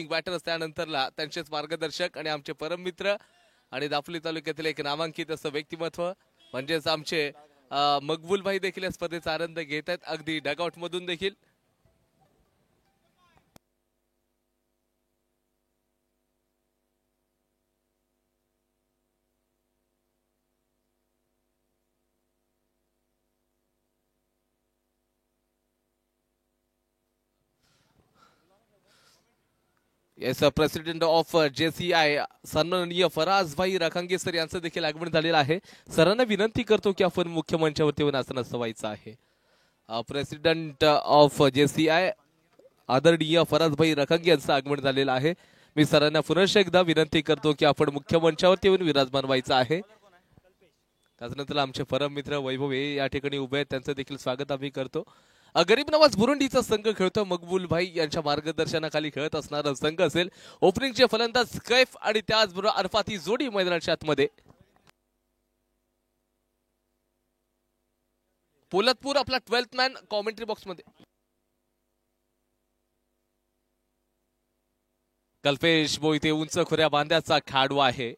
Batters त्यानंतरला त्यांचेच मार्गदर्शक आणि आमचे परममित्र आणि दापोली तालुक्यातील एक नामांकित असं व्यक्तिमत्व म्हणजेच आमचे मकबूल भाई देखील या स्पर्धेचा आनंद घेत आहेत अगदी डगआउट मधून देखील. येस प्रेसिडेंट ऑफ JCI सन्माननीय फराज भाई रखांगे सर यांचं देखील आगमन झालेलं आहे. सरांना विनंती करतो की आपण मुख्य मंचावरती येऊन आसन व्हायचं आहे. प्रेसिडेंट ऑफ JCI आदरणीय फराज भाई रखांगे यांचं आगमन झालेलं आहे. मी सरांना पुनश्च एकदा विनंती करतो की आपण मुख्य मंचावरती येऊन विराजमान व्हायचं आहे. त्यानंतर आमचे परम मित्र वैभव हे या ठिकाणी उभे आहेत, त्यांचं देखील स्वागत आम्ही करतो. गरीब नवाज बुरुंडीचा संघ खेळतो. मकबूल भाई यांच्या मार्गदर्शनाखाली खेळत असणारा संघ असेल. ओपनिंगचे फलंदाज कैफ आणि त्याचबरोबर अरफाती जोडी मैदानाच्या आतमध्ये. पोलतपूर आपला 12th मॅन कॉमेंट्री बॉक्स मध्ये. कल्पेश मोहिते उंच खोऱ्या बांध्याचा खेळाडू आहे.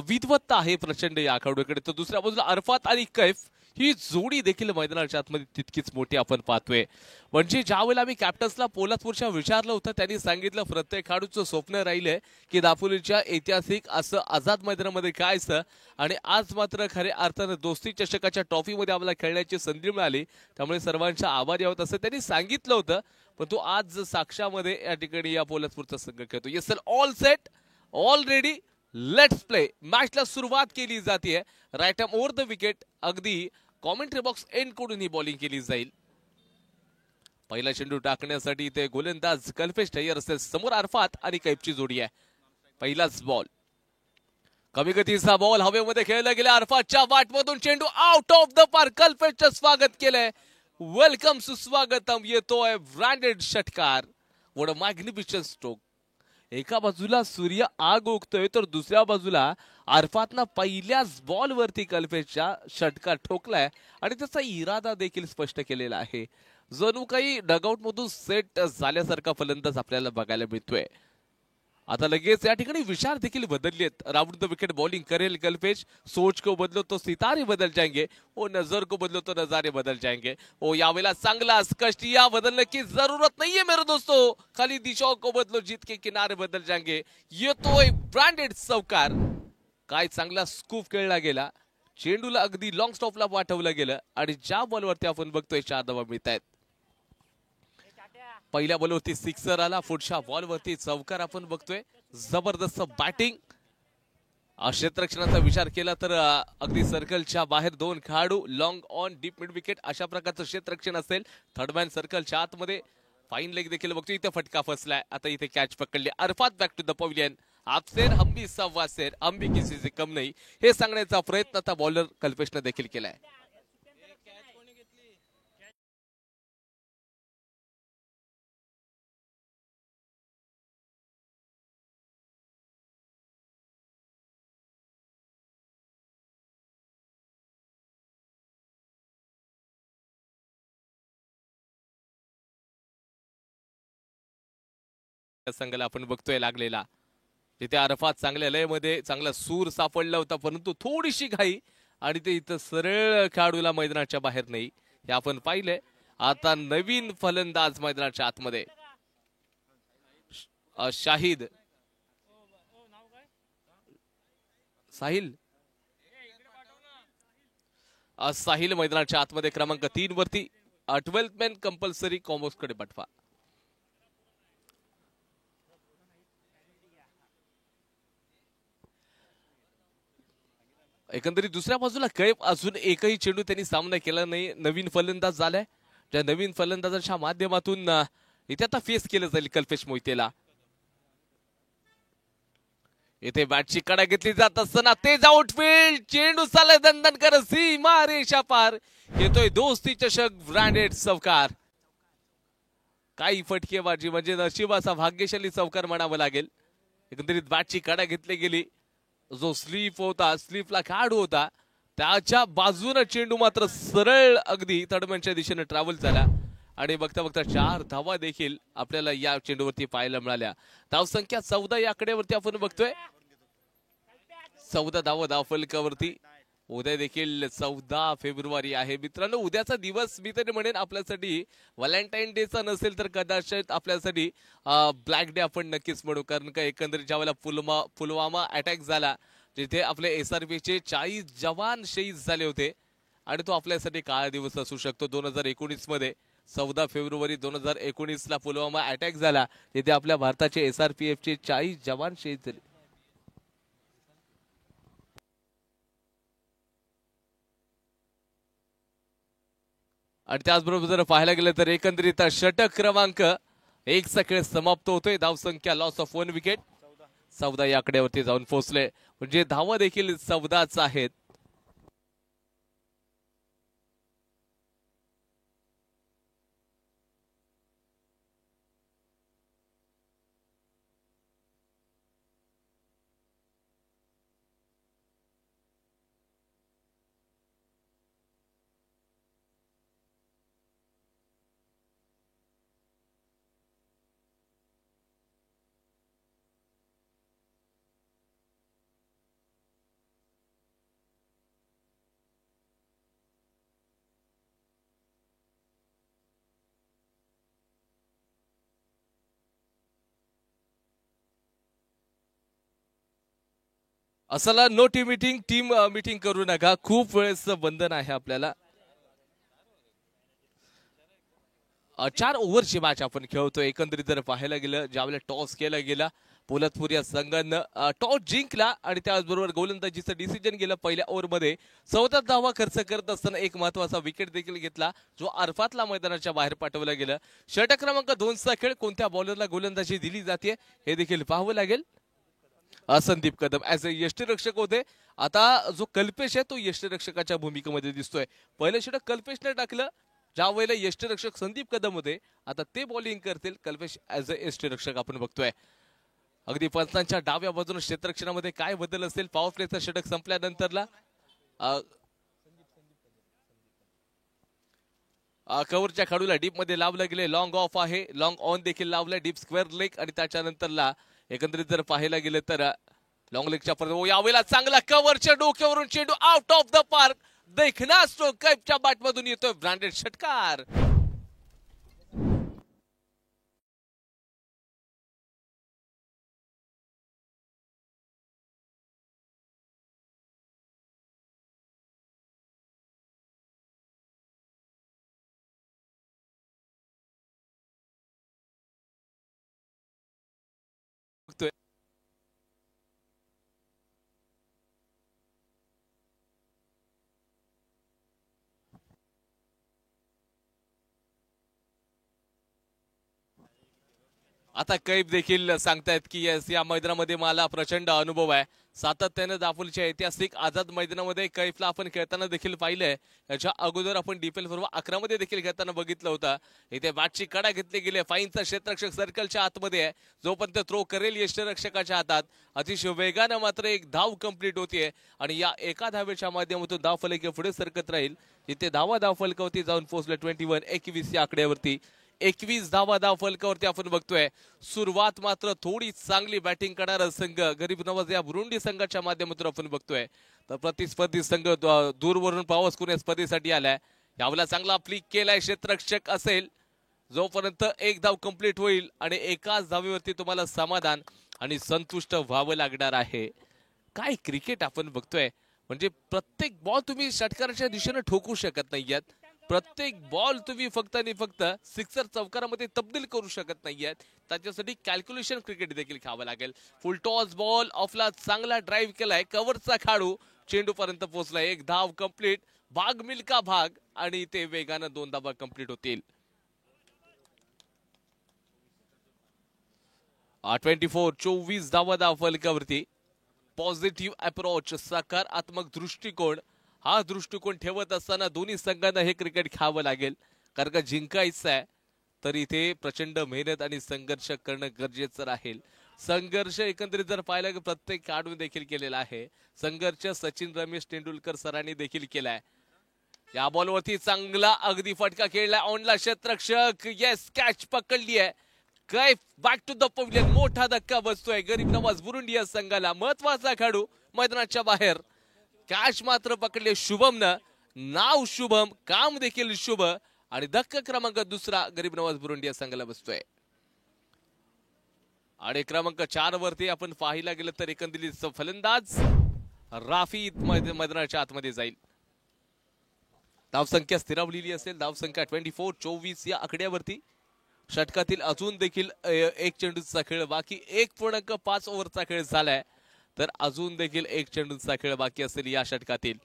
विद्वत्ता आहे प्रचंड या खेळाडूकडे. तर दुसऱ्या बाजूला अरफात आणि कैफ ही जोडी देखील मैदानाच्या आतमध्ये तितकीच मोठी आपण पाहतोय. म्हणजे ज्यावेळेला आम्ही कॅप्टन्सला पोलादपूरच्या विचारलं होतं त्यांनी सांगितलं प्रत्येक खेळाडूचं स्वप्न राहिलंय की दापोलीच्या ऐतिहासिक असं आझाद मैदानामध्ये खेळायचं. आणि आज मात्र खऱ्या अर्थानं दोस्ती चषकाच्या ट्रॉफीमध्ये आम्हाला खेळण्याची संधी मिळाली, त्यामुळे सर्वांच्या आभारी आहोत असं त्यांनी सांगितलं होतं. पण तो आज साक्षामध्ये या ठिकाणी या पोलादपूरचा संघ खेळतो. Yes sir, all set, all ready, let's play. मॅचला सुरुवात केली जाते. Right arm over the wicket. अगदी कॉमेंट्री बॉक्स एंड कडून ही बॉलिंग केली जाईल. पहिला चेंडू टाकण्यासाठी इथे गोलंदाज कल्पेश ठय्यर असेल. समोर अरफात आणि कैफची जोडी आहे. पहिलाच बॉल, कमी गतीचा बॉल हवेमध्ये खेळला गेला. अरफातच्या वाटमधून चेंडू आउट ऑफ द पार्क. कल्पेशचं स्वागत केलंय. वेलकम, सुस्वागतम. येतोय ब्रँडेड षटकार. What a magnificent stroke. एका बाजूला सूर्य आग ओकतोय तर दुसऱ्या बाजूला अरफातनं पहिल्याच बॉल वरती कल्पेशच्या षटकार ठोकलाय आणि त्याचा इरादा देखील स्पष्ट केलेला आहे. जणू काही डगआउट मधून सेट झाल्यासारखा फलंदाज आपल्याला बघायला मिळतोय. आता लगेच या ठिकाणी विचार देखील बदललेत. राउंड द विकेट बॉलिंग करेल कल्पेश. सोच को बदलो तो सितारे बदल जाएंगे, ओ नजर को बदलो तो नजारे बदल जाएंगे. ओ यावेळेला चांगला कष्टिया बदलने की जरूरत नहीं है मेरे दोस्तों, खाली दिशाओं को बदलो जीत के किनारे बदल जाएंगे. येतोय ब्रँडेड चौकार. काय चांगला स्कूप खेळला गेला. चेंडूला अगदी लॉंग स्टॉपला पाठवलं गेलं आणि ज्या बॉलवरती आपण बघतोय 4 धावा मिळत आहेत. पहिल्या बॉलवरती सिक्सर आला, पुढच्या बॉलवरती चौकार आपण बघतोय. जबरदस्त बॅटिंग. क्षेत्ररक्षणाचा विचार केला तर अगदी सर्कलच्या बाहेर 2 खेळाडू, long on deep mid wicket अशा प्रकारचं क्षेत्ररक्षण असेल. थर्डमॅन सर्कलच्या आतमध्ये फाईन लेग देखील बघतोय. इथे फटका फसलाय. आता इथे कॅच पकडली. Arfat back to the pavilion. आप शेर हम भी सव्वा शेर, हम भी किसी से कम नहीं, हे सांगण्याचा प्रयत्न आता बॉलर कल्पेशने देखील केलाय. संघाला आपण बघतोय लागलेला. तिथे अरफात चांगल्या लयमध्ये चांगला सूर सापडला होता, परंतु थोडीशी घाई आणि ते इथं सरळ खेळाडूला मैदानाच्या बाहेर नाही, हे आपण पाहिलंय. आता नवीन फलंदाज मैदानाच्या आतमध्ये शाहिद साहिल साहिल मैदानाच्या आतमध्ये क्रमांक 3 वरती. 12th मॅन कंपल्सरी कॉम्बोज कडे पाठवा. एकंदरीत दुसऱ्या बाजूला कैफ अजून एकही चेंडू त्यांनी सामना केला नाही. नवीन फलंदाज झालाय. त्या नवीन फलंदाजाच्या माध्यमातून इथे आता फेस केलं जाईल कल्पेश मोहितेला. इथे बॅटची कडा घेतली जात असताना तेज आउटफील्ड. चेंडू चालय दणदण कर सीमा रेषा पार. येतोय दोस्ती चषक ब्रँडेड चौकार. काही फटकेबाजी म्हणजे नशिबाचा भाग्यशाली चौकार म्हणावं लागेल. एकंदरीत बॅटची कडा घेतली गेली. जो स्लीप होता, स्लीपला खेळाडू होता, त्याच्या बाजूने चेंडू मात्र सरळ अगदी थर्डमॅनच्या दिशेने ट्रॅव्हल झाला आणि बघता बघता 4 धावा देखील आपल्याला या चेंडूवरती पाहायला मिळाल्या. धावसंख्या 14 या आकड्यावरती आपण बघतोय. 14 धावा धावफलकावरती. उद्या देखील 14 फेब्रुवारी आहे मित्रांनो. उद्याचा दिवस मी तरी म्हणेन आपल्यासाठी व्हॅलेंटाईन डेचा नसेल तर कदाचित आपल्यासाठी ब्लॅक डे आपण नक्कीच म्हणू. कारण का एकंदरीत ज्यावेळेला पुलवामा अटॅक झाला, जिथे आपले SRPचे 40 जवान शहीद झाले होते आणि तो आपल्यासाठी काळा दिवस असू शकतो. 2019 मध्ये 14 फेब्रुवारी 2019 ला पुलवामा अटॅक झाला, जिथे आपल्या भारताचे SRPFचे 40 जवान शहीद झाले. आणि त्याचबरोबर जर पाहायला गेलं तर एकंदरीत षटक क्रमांक 1 चा खेळ समाप्त होतोय. धावसंख्या लॉस ऑफ 1 विकेट 14 या आकड्यावरती जाऊन पोहोचले. म्हणजे धावा देखील 14च आहेत. असला नो टीम मीटिंग करू नका. खूप वेळेस बंधन आहे आपल्याला. 4 ओव्हरची मॅच आपण खेळतो. एकंदरीत जर पाहायला गेलं ज्यावेळेला टॉस केला गेला, पोलादपूर या संघानं टॉस जिंकला आणि त्याचबरोबर गोलंदाजीचं डिसिजन गेलं. पहिल्या ओव्हरमध्ये 14 धावा खर्च करत असताना एक महत्वाचा विकेट देखील घेतला, जो अरफातला मैदानाच्या बाहेर पाठवला गेला. षटक क्रमांक 2 चा खेळ. कोणत्या बॉलरला गोलंदाजी दिली जाते हे देखील पाहावं लागेल. संदीप कदम ऍज अ यष्टीरक्षक होते. आता जो कल्पेश आहे तो यष्टीरक्षकाच्या भूमिकेमध्ये दिसतोय. पहिलं षटक कल्पेशने टाकलं, ज्या वेळेला यष्टीरक्षक संदीप कदम होते. आता ते बॉलिंग करतील. कल्पेश ऍज अ यष्टीरक्षक आपण बघतोय. अगदी पंचांच्या डाव्या बाजूने क्षेत्ररक्षणामध्ये काय बदल असेल पॉवर प्लेचं षटक संपल्यानंतरला. कव्हरच्या खेळाडूला डीप मध्ये लावलं गेले. लॉंग ऑफ आहे, लॉंग ऑन देखील लावलाय, डीप स्क्वेअर लेग. आणि त्याच्यानंतरला एकंदरीत जर पाहायला गेलं तर लॉंग लेगच्या पर्यंत यावेळेला चांगला कव्हरच्या डोक्यावरून चेंडू आउट ऑफ द पार्क. देखना स्ट्रोक कैपच्या बॅटमधून येतोय ब्रँडेड षटकार. आता कैफ देखील सांगतायत की या मैदानामध्ये मला प्रचंड अनुभव आहे. सातत्याने दापोलीच्या ऐतिहासिक आझाद मैदानामध्ये कैफला आपण खेळताना देखील पाहिलंय. याच्या अगोदर आपण DPL फॉर्म 11 मध्ये देखील खेळताना बघितलं होतं. इथे बॅटची कडा घेतली गेली. फाईनचा क्षेत्ररक्षक सर्कलच्या आतमध्ये आहे. जोपर्यंत थ्रो करेल यष्टीरक्षकाच्या हातात. अतिशय वेगानं मात्र एक धाव कंप्लीट होतीये आणि या एका धावेच्या माध्यमातून धाव फलक पुढे सरकत राहील. इथे धाव फलकावरती जाऊन पोहोचले 21 या आकड्यावरती. 21 धावा धाव फलकावरती आपण बघतोय. सुरुवात मात्र थोडी चांगली बॅटिंग करणारा संघ गरीब नवाज या बुरुंडी संघाच्या माध्यमातून आपण बघतोय. तर प्रतिस्पर्धी संघ दूरवरून पावस करून स्पर्धेसाठी आलाय. यावेळेला चांगला फ्लिक केलाय. क्षेत्ररक्षक असेल जोपर्यंत एक धाव कंप्लीट होईल आणि एकाच धावेवरती तुम्हाला समाधान आणि संतुष्ट व्हावं लागणार आहे. काय क्रिकेट आपण बघतोय. म्हणजे प्रत्येक बॉल तुम्ही षटकाराच्या दिशेने ठोकू शकत नाहीयेत. प्रत्येक बॉल तुम्ही फक्त आणि फक्त सिक्सर चौकारामध्ये तब्दील करू शकत नाहीयेत. त्याच्यासाठी कॅल्क्युलेशन क्रिकेट देखील खेळावं लागेल. फुल टॉस बॉल ऑफला चांगला ड्राईव्ह केलाय. कव्हरचा खेळाडू चेंडू पर्यंत पोहोचलाय. एक धाव कंप्लीट. भाग मिल्का भाग आणि ते वेगानं 2 धावा कंप्लीट होतील. 24 धावा धाव फलकावरती. पॉझिटिव्ह अप्रोच, सकारात्मक दृष्टिकोन, हा दृष्टिकोन ठेवत असताना दोन्ही संघांना हे क्रिकेट खेळावं लागेल. कारण का जिंकायचं आहे तर इथे प्रचंड मेहनत आणि संघर्ष करणं गरजेचं राहील. संघर्ष एकंदरीत जर पाहिलं की प्रत्येक खेळाडूने देखील केलेला आहे. संघर्ष सचिन रमेश तेंडुलकर सरांनी देखील केलाय. या बॉलवरती चांगला अगदी फटका खेळला ऑनला क्षेत्ररक्षक. येस, कॅच पकडली आहे. Kaif back to the pavilion. मोठा धक्का बसतोय गरीब नवाज बुरुंडी या संघाला. महत्वाचा खेळाडू मैदानाच्या बाहेर. कॅच मात्र पकडले शुभमनं. नाव शुभम, काम देखील शुभ आणि धक्का क्रमांक दुसरा गरीब नवाज बुरुंडी या संघाला बसतोय. आणि क्रमांक 4 वरती आपण पाहायला गेलं तर एकंदरीत फलंदाज राफी मैदानाच्या आतमध्ये जाईल. धावसंख्या स्थिरावलेली असेल. धावसंख्या 24-24 या आकड्यावरती. षटकातील अजून देखील एक चेंडूचा खेळ बाकी. 1.5 ओव्हरचा खेळ झालाय तर अजून देखील एक चेंडूचा खेळ बाकी असेल. या षटकातील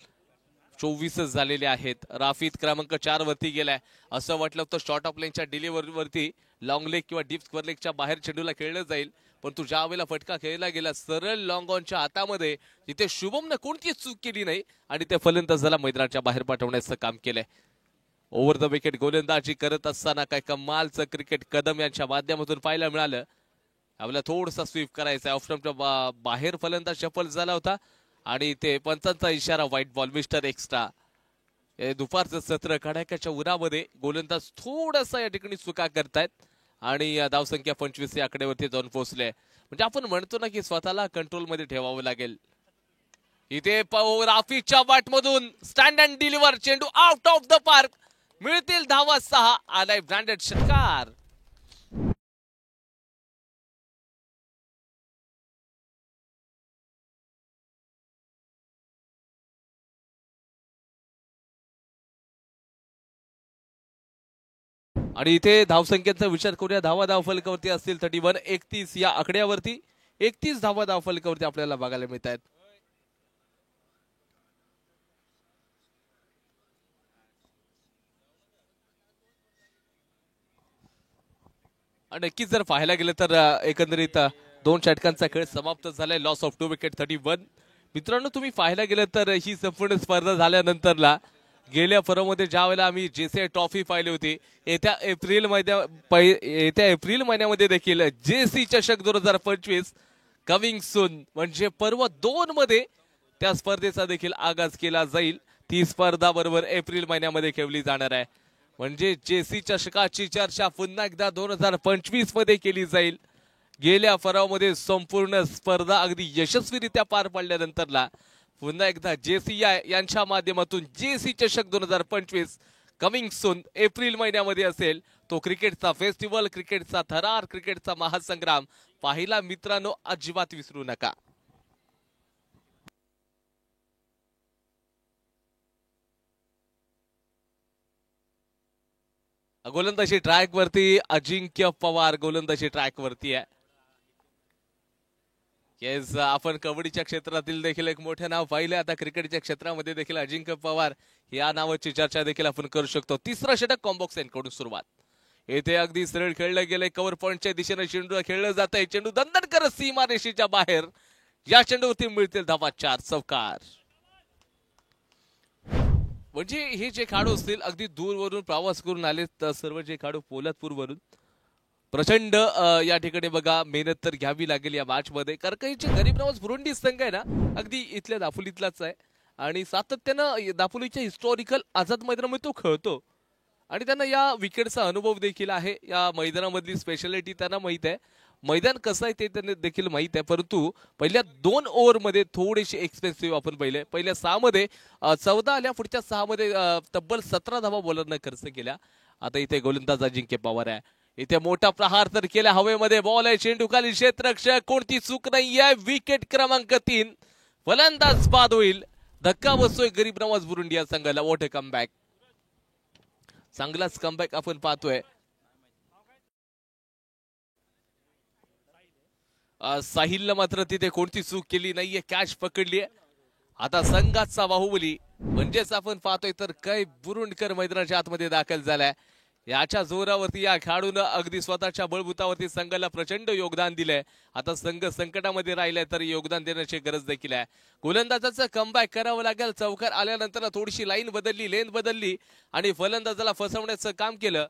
24 झालेले आहेत. राफीत क्रमांक 4 वरती गेलाय. असं वाटलं होतं शॉर्ट ऑफ लाईनच्या डिलिव्हरी वरती लॉंग लेग किंवा डीप स्क्वेअर लेगच्या बाहेर चेंडूला खेळलं जाईल, पण तू ज्या वेळेला फटका खेळला गेला सरळ लॉंग ऑनच्या हातामध्ये, तिथे शुभमनं कोणतीच चूक केली नाही आणि ते फलंदाजाला मैदानाच्या बाहेर पाठवण्याचं काम केलंय. ओव्हर द विकेट गोलंदाजी करत असताना काय कमालचं क्रिकेट कदम यांच्या माध्यमातून पाहायला मिळालं. आपल्याला थोडसा स्वीप करायचा. ऑफ स्टंपच्या बाहेर फलंदाज शफल झाला होता आणि ते पंचांचा इशारा व्हाईट बॉल मिस्टर एक्स्ट्रा. दुपारचं सत्र कडाक्याच्या उन्हामध्ये गोलंदाज थोडासा या ठिकाणी चुका करतायत आणि धावसंख्या 25 या आकड्यावरती जाऊन पोहोचले. म्हणजे आपण म्हणतो ना की स्वतःला कंट्रोलमध्ये ठेवावं लागेल. इथे राफीच्या बॅटमधून स्टँड अँड डिलिव्हर चेंडू आउट ऑफ द पार्क. मिळतील धावा 6. आलाय ब्रँडेड षटकार. आणि इथे धावसंख्येचा विचार करूया. धावा धाव फलकावरती असतील 31. 31 या आकड्यावरती 31 धावा धाव फलकावरती आपल्याला बघायला मिळत आहेत. आणि नक्कीच जर पाहायला गेलं तर एकंदरीत 2 षटकांचा खेळ समाप्त झालाय. Loss of 2 wicket 31. मित्रांनो, तुम्ही पाहायला गेलं तर ही संपूर्ण स्पर्धा झाल्यानंतरला गेल्या फरमध्ये ज्या वेळेला आम्ही जेसीआय ट्रॉफी पाहिली होती, येत्या एप्रिल महिन्यामध्ये देखील जेसी चषक 2025 कमिंग सून म्हणजे पर्व 2 मध्ये त्या स्पर्धेचा देखील आगाज केला जाईल. ती स्पर्धा बरोबर एप्रिल महिन्यामध्ये खेळली जाणार आहे. म्हणजे जेसी चषकाची चर्चा पुन्हा एकदा 2025 मध्ये केली जाईल. गेल्या फरावमध्ये संपूर्ण स्पर्धा अगदी यशस्वीरित्या पार पाडल्यानंतरला पुन्हा एकदा जेसीआय यांच्या माध्यमातून जेसी चषक 2025 कमिंग सून एप्रिल महिन्यामध्ये असेल. तो क्रिकेटचा फेस्टिवल, क्रिकेटचा थरार, क्रिकेटचा महासंग्राम पाहिला मित्रांनो अजिबात विसरू नका. गोलंदाजी ट्रॅक वरती अजिंक्य पवार गोलंदाजी ट्रॅक वरती आहे. येस, आपण कबड्डीच्या क्षेत्रातील देखील एक मोठे नाव पाहिले. आता क्रिकेटच्या क्षेत्रामध्ये देखील अजिंक्य पवार या नावाची चर्चा देखील आपण करू शकतो. तिसरा षटक कॉम्बॉक्स कडून सुरुवात. येथे अगदी सरळ खेळलं गेले. कव्हर पॉइंटच्या दिशेने चेंडू खेळलं जात आहे. चेंडू दणदण करत सीमारेषेच्या बाहेर. या चेंडूवरती मिळतील धावा 4. चौकार. म्हणजे हे जे खेळाडू असतील अगदी दूरवरून प्रवास करून आले तर सर्व जे खेळाडू पोलादपूर वरून प्रचंड या ठिकाणी बघा मेहनत तर घ्यावी लागेल या मॅच मध्ये. कारण जे गरीब नवाज बुरुंडी संघ आहे ना अगदी इथल्या दापोलीतलाच आहे आणि सातत्यानं दापोलीच्या हिस्टॉरिकल आझाद मैदानामध्ये तो खेळतो आणि त्यांना या विकेटचा अनुभव देखील आहे. या मैदानामधली स्पेशालिटी त्यांना माहित आहे. मैदान कसं आहे ते त्यांना देखील माहित आहे. परंतु पहिल्या 2 ओव्हरमध्ये थोडेसे एक्सपेन्सिव्ह आपण पहिल्या 6 मध्ये 14 आल्या. पुढच्या 6 मध्ये तब्बल 17 धावा बॉलरने खर्च केल्या. आता इथे गोलंदाज अजिंक्य पवार आहे. इथे मोठा प्रहार तर केला हवेमध्ये. बॉल आहे चेंडू खाली. क्षेत्ररक्षक कोणती चूक नाहीये. विकेट क्रमांक 3. फलंदाज बाद होईल. धक्का बसतोय गरीब नवाज बुरुंडी या संघाला. What a comeback. चांगलाच कमबॅक आपण पाहतोय. साहिलला मात्र तिथे कोणती चूक केली नाहीये. कॅच पकडलीये. आता संघाचा बाहुबली म्हणजेच आपण पाहतोय तर काय बुरुंडकर मैदानाच्या आतमध्ये दाखल झालाय. याच्या जोरावरती या खेळाडूनं अगदी स्वतःच्या बळबुतावरती संघाला प्रचंड योगदान दिलंय. आता संघ संकटामध्ये राहिलाय तर योगदान देण्याची गरज देखील आहे. गोलंदाजाचं कमबॅक करावं लागेल. चौकार आल्यानंतर थोडीशी लाईन बदलली, लेन बदलली आणि फलंदाजाला फसवण्याचं काम केलं.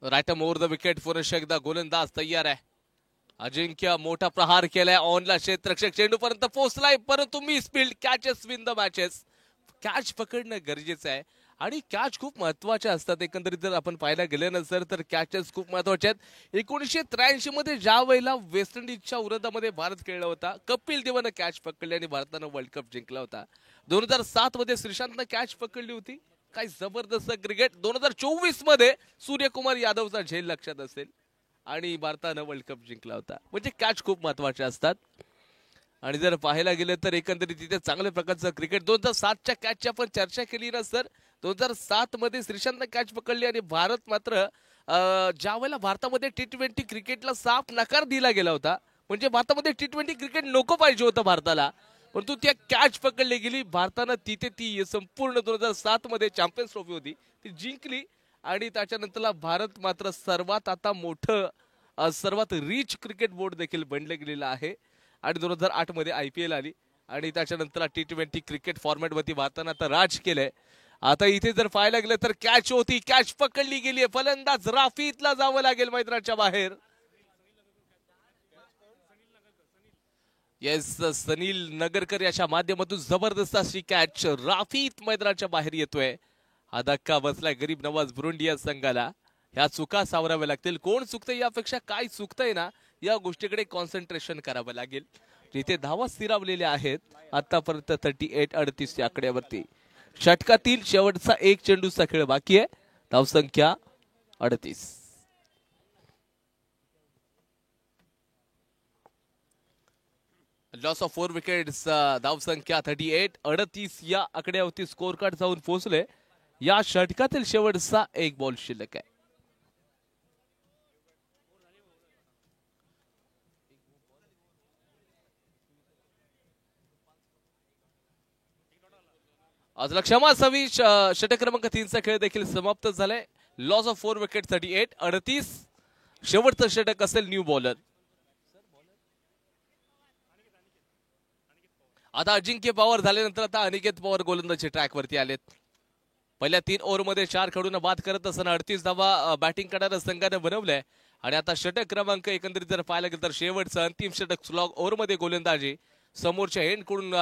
Right arm over the wicket. पुरुष एकदा गोलंदाज तयार आहे. अजिंक्य मोठा प्रहार केलाय ऑनला. क्षेत्ररक्षक चेंडूपर्यंत पोहोचलाय, परंतु miss field. Catches win the matches. Catch पकडणं गरजेचं आहे आणि कॅच खूप महत्वाच्या असतात. एकंदरीत जर आपण पाहायला गेले नसर तर कॅचेस खूप महत्वाचे आहेत. 1983 मध्ये ज्या वेळेला वेस्ट इंडिजच्या विरोधामध्ये भारत खेळला होता, कपिल देवानं कॅच पकडली आणि भारतानं वर्ल्ड कप जिंकला होता. 2007 मध्ये श्रीशांतनं कॅच पकडली होती. काय जबरदस्त क्रिकेट. 2024 मध्ये सूर्यकुमार यादवचा झेल लक्षात असेल आणि भारतानं वर्ल्ड कप जिंकला होता. म्हणजे कॅच खूप महत्वाचे असतात. आणि जर पाहायला गेलं तर एकंदरीत तिथे चांगल्या प्रकारचं क्रिकेट. 2007च्या कॅचची आपण चर्चा केली ना सर, 2007 मध्ये श्रीशांतनं कॅच पकडली आणि भारत मात्र ज्या वेळेला भारतामध्ये T20 क्रिकेटला साफ नकार दिला गेला होता, म्हणजे भारतामध्ये T20 क्रिकेट नको पाहिजे होतं भारताला, परंतु त्या कॅच पकडली गेली. भारतानं तिथे ती संपूर्ण 2007 मध्ये चॅम्पियन्स ट्रॉफी होती ती जिंकली. आणि त्याच्यानंतरला भारत मात्र सर्वात आता मोठं सर्वात रिच क्रिकेट बोर्ड देखील बनलं गेलेलं आहे. आणि 2008 मध्ये IPL आली आणि त्याच्यानंतर T20 क्रिकेट फॉर्मॅटवरती भारतानं आता राज केलंय. आता इथे जर पाहायला गेलं तर कॅच होती, कॅच पकडली गेली आहे. फलंदाज राफीतला जावं लागेल मैदानाच्या बाहेर. येस, सनील नगरकर याच्या माध्यमातून जबरदस्त अशी कॅच. राफीत मैदानाच्या बाहेर येतोय. हा धक्का बसलाय गरीब नवाज बुरुंडी या संघाला. ह्या चुका सावराव्या लागतील. कोण चुकतंय यापेक्षा काय चुकतंय ना या गोष्टीकडे कॉन्सन्ट्रेशन करावं लागेल. जिथे धावा स्थिरावलेल्या आहेत आतापर्यंत 38-38 या आकड्यावरती. षटकातील शेवटचा एक चेंडूचा खेळ बाकी आहे. धावसंख्या 38. Loss of 4 wickets. धावसंख्या 38-38 या आकड्यावरती स्कोर कार्ड जाऊन पोहोचले. या षटकातील शेवटचा एक बॉल शिल्लक आहे. आज क्षमा असावी. षटक क्रमांक 3चा खेळ देखील समाप्त झालाय. Loss of 4 wicket 38-38. शेवटचं षटक असेल न्यू बॉलर. आता अजिंक्य पवार झाल्यानंतर आता अनिकेत पवार गोलंदाजी ट्रॅकवरती आलेत. पहिल्या 3 ओव्हरमध्ये 4 खेळून बाद करत असताना 38 धावा बॅटिंग करणाऱ्या संघाने बनवलंय. आणि आता षटक क्रमांक एकंदरीत जर पाहायला गेलं तर शेवटचं अंतिम षटक स्लॉग ओव्हरमध्ये गोलंदाजी समोरच्या एंडकडून.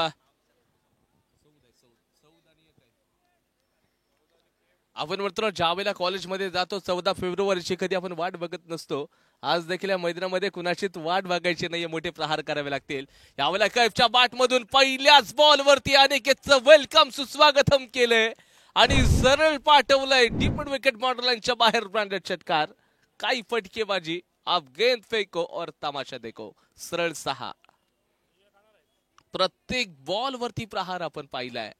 आपण म्हणतो ज्या वेळेला कॉलेजमध्ये जातो 14 फेब्रुवारीची कधी आपण वाट बघत नसतो. आज देखील या मैदानामध्ये कुणाशीच वाट बघायची नाहीये. मोठे प्रहार करावे लागतील. यावेळेला कैफच्या बॅटमधून पहिल्याच बॉलवरती अनिकेतचं वेलकम सुस्वागतम केलंय आणि सरळ पाठवलंय डीप विकेट बॉर्डरलाईनच्या बाहेर. ब्रँडेड षटकार. काही फटकेबाजी. आप गेंद फेको और तमाशा देखो. सरळ 6. प्रत्येक बॉलवरती प्रहार आपण पाहिलाय.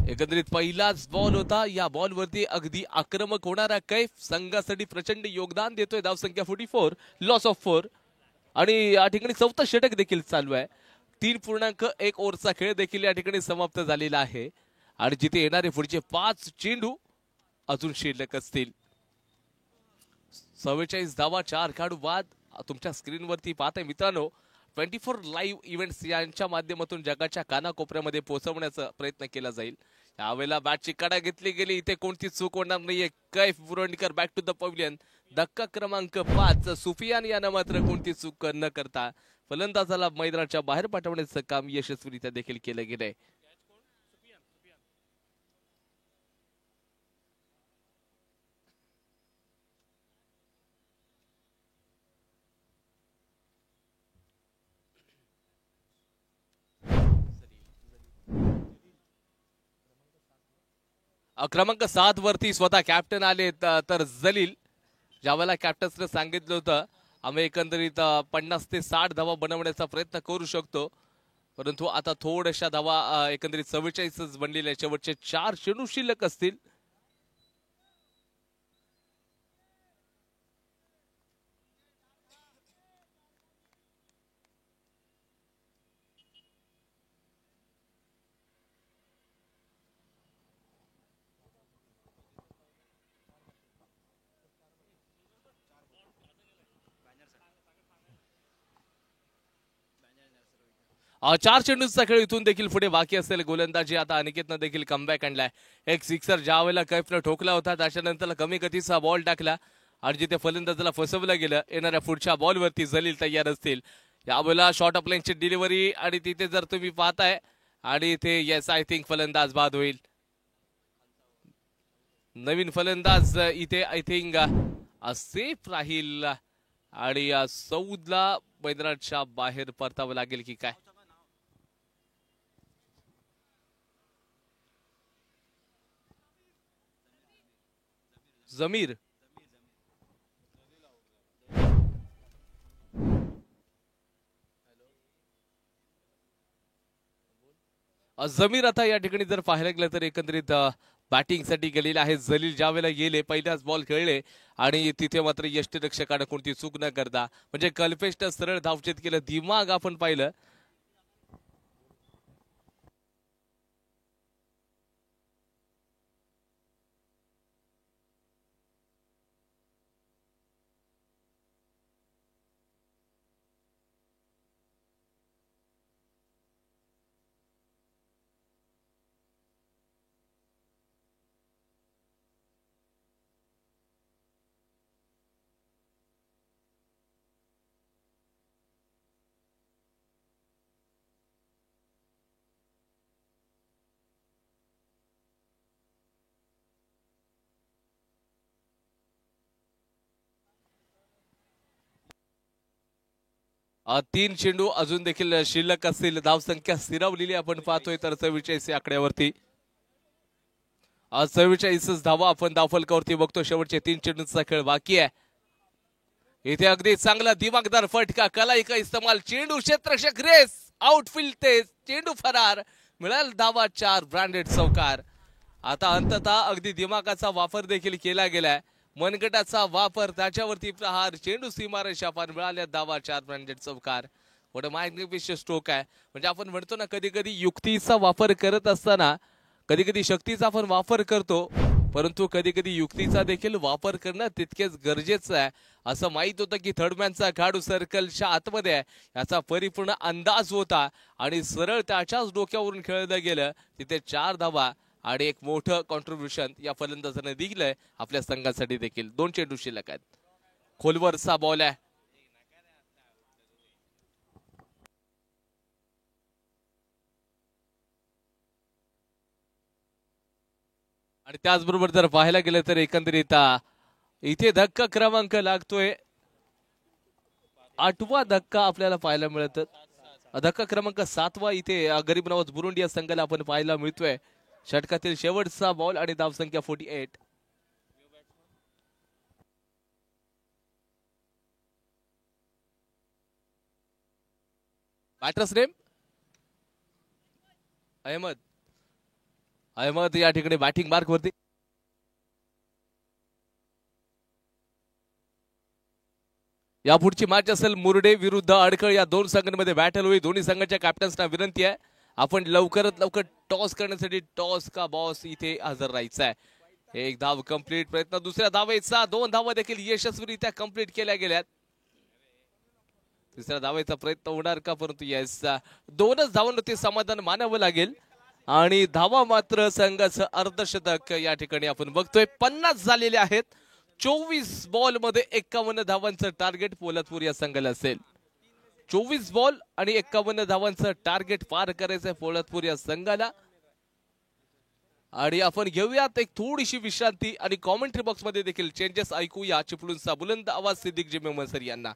एकंदरीत पहिलाच बॉल होता. या बॉलवरती अगदी आक्रमक होणारा कैफ संघासाठी प्रचंड योगदान देतोय. धावसंख्या 44. Loss of 4. आणि या ठिकाणी चौथा षटक देखील चालू आहे. 3.1 ओव्हरचा खेळ देखील या ठिकाणी समाप्त झालेला आहे. आणि जिथे येणारे पुढचे 5 चेंडू अजून शिल्लक असतील. 44 धावा 4 खेळाडू बाद. तुमच्या स्क्रीनवरती पाहताय मित्रांनो. 24 लाईव्ह इव्हेंट्स यांच्या माध्यमातून जगाच्या कानाकोपऱ्यामध्ये पोहोचवण्याचा प्रयत्न केला जाईल. यावेळेला बॅटची कडा घेतली गेली. इथे कोणती चूक होणार नाहीये. Kaif Burundikar back to the pavilion. धक्का क्रमांक 5. सुफियान यानं मात्र कोणती चूक न करता फलंदाजाला मैदानाच्या बाहेर पाठवण्याचं काम यशस्वीरित्या देखील केलं गेलंय. क्रमांक 7 वरती स्वतः कॅप्टन आले तर जलील. ज्यावेळेला कॅप्टन्सने सांगितलं होतं आम्ही एकंदरीत 50 ते 60 धावा बनवण्याचा प्रयत्न करू शकतो, परंतु आता थोड्याशा धावा एकंदरीत 44च बनलेल्या. शेवटचे 4 चेंडू शिल्लक असतील. चार चेंडूंचा खेळ इथून देखील पुढे बाकी असेल. गोलंदाजी आता अनिकेतनं देखील कमबॅक आणलाय. एक सिक्सर ज्या वेळेला कैफनं ठोकला होता त्याच्यानंतर कमी गतीचा बॉल टाकला आणि जिथे फलंदाजाला फसवलं गेलं. येणाऱ्या पुढच्या बॉलवरती जलील तयार असतील. यावेळेला शॉर्ट ऑफ लाईनची डिलिव्हरी आणि तिथे जर तुम्ही पाहताय आणि इथे येस आय थिंक फलंदाज बाद होईल. नवीन फलंदाज इथे आय थिंक सेफ राहील आणि सौदला मैदानाच्या बाहेर परतावं लागेल की काय. जमीर जमीर आता या ठिकाणी जर पाहायला गेलं तर एकंदरीत बॅटिंगसाठी गेलेले आहे. जलील ज्या वेळेला गेले पहिल्याच बॉल खेळले आणि तिथे मात्र यष्टीरक्षकानं कोणती चूक न करता म्हणजे कल्पेशनं सरळ धावचेत केलं. दिमाग आपण पाहिलं. तीन चेंडू अजून देखील शिल्लक असतील. धावसंख्या स्थिरावलेली आपण पाहतोय तर 44 आकड्यावरती. 44 धावा आपण धावफलकावरती बघतो. शेवटचे तीन चेंडूंचा खेळ बाकी आहे. इथे अगदी चांगला दिमागदार फटका कलाई का इस्तेमाल. चेंडू क्षेत्ररक्षक रेस आउटफील्ड ते चेंडू फरार. मिळाल धावा 4 ब्रँडेड चौकार. आता अंततः अगदी दिमागाचा वापर देखील केला गेलाय. मनगटाचा वापर त्याच्यावरती प्रहार. चेंडू सीमारेषा पार. मिळाल्या धावा 4 ब्रँडेड चौकार. मोठं मॅग्निफिशियंट स्ट्रोक आहे. म्हणजे आपण म्हणतो ना कधी कधी युक्तीचा वापर करत असताना कधी कधी शक्तीचा आपण वापर करतो परंतु कधी कधी युक्तीचा देखील वापर करणं तितकेच गरजेचं आहे. असं माहित होतं की थर्डमॅनचा खेळाडू सर्कलच्या आतमध्ये आहे याचा परिपूर्ण अंदाज होता आणि सरळ त्याच्याच डोक्यावरून खेळलं गेलं. तिथे 4 धावा आणि एक मोठं कॉन्ट्रीब्युशन या फलंदाजाने दिलंय आपल्या संघासाठी देखील. 2 चेंडू शिल्लक आहेत. खोलवरचा बॉल आहे आणि त्याचबरोबर जर पाहायला गेलं तर एकंदरीत इथे धक्का क्रमांक लागतोय 8वा धक्का आपल्याला पाहायला मिळत. धक्का क्रमांक 7वा इथे गरीब नवाज बुरुंडी या संघाला आपण पाहायला मिळतोय. षटकातील शेवटचा बॉल आणि धावसंख्या 48. Batters name Ahmad. अहमद या ठिकाणी बॅटिंग मार्क वरती. यापुढची मॅच असेल मुरडे विरुद्ध अडकळ. या दोन संघांमध्ये बॅटल होईल. दोन्ही संघाच्या कॅप्टन्सना विनंती आहे आपण लवकरात लवकर टॉस करण्यासाठी टॉस का बॉस इथे हजर राहायचं आहे. एक धाव कंप्लीट. प्रयत्न दुसऱ्या धावेचा 2 धावा देखील यशस्वीरित्या कंप्लीट केल्या गेल्यात. तिसऱ्या धावेचा प्रयत्न होणार का परंतु येस 2च धावांवरती समाधान मानावं लागेल आणि धावा मात्र संघाचं अर्धशतक या ठिकाणी आपण बघतोय. 50 झालेले आहेत. 24 बॉल मध्ये 51 धावांचं टार्गेट पोलादपूर या संघाला असेल. 24 बॉल आणि 51 धावांचं टार्गेट पार करायचंय पोलादपूर या संघाला. आणि आपण घेऊयात एक थोडीशी विश्रांती आणि कॉमेंट्री बॉक्स मध्ये देखील चेंजेस ऐकूया चिपळूणचा बुलंद आवाज सिद्दीक जिम्मे मनसर यांना.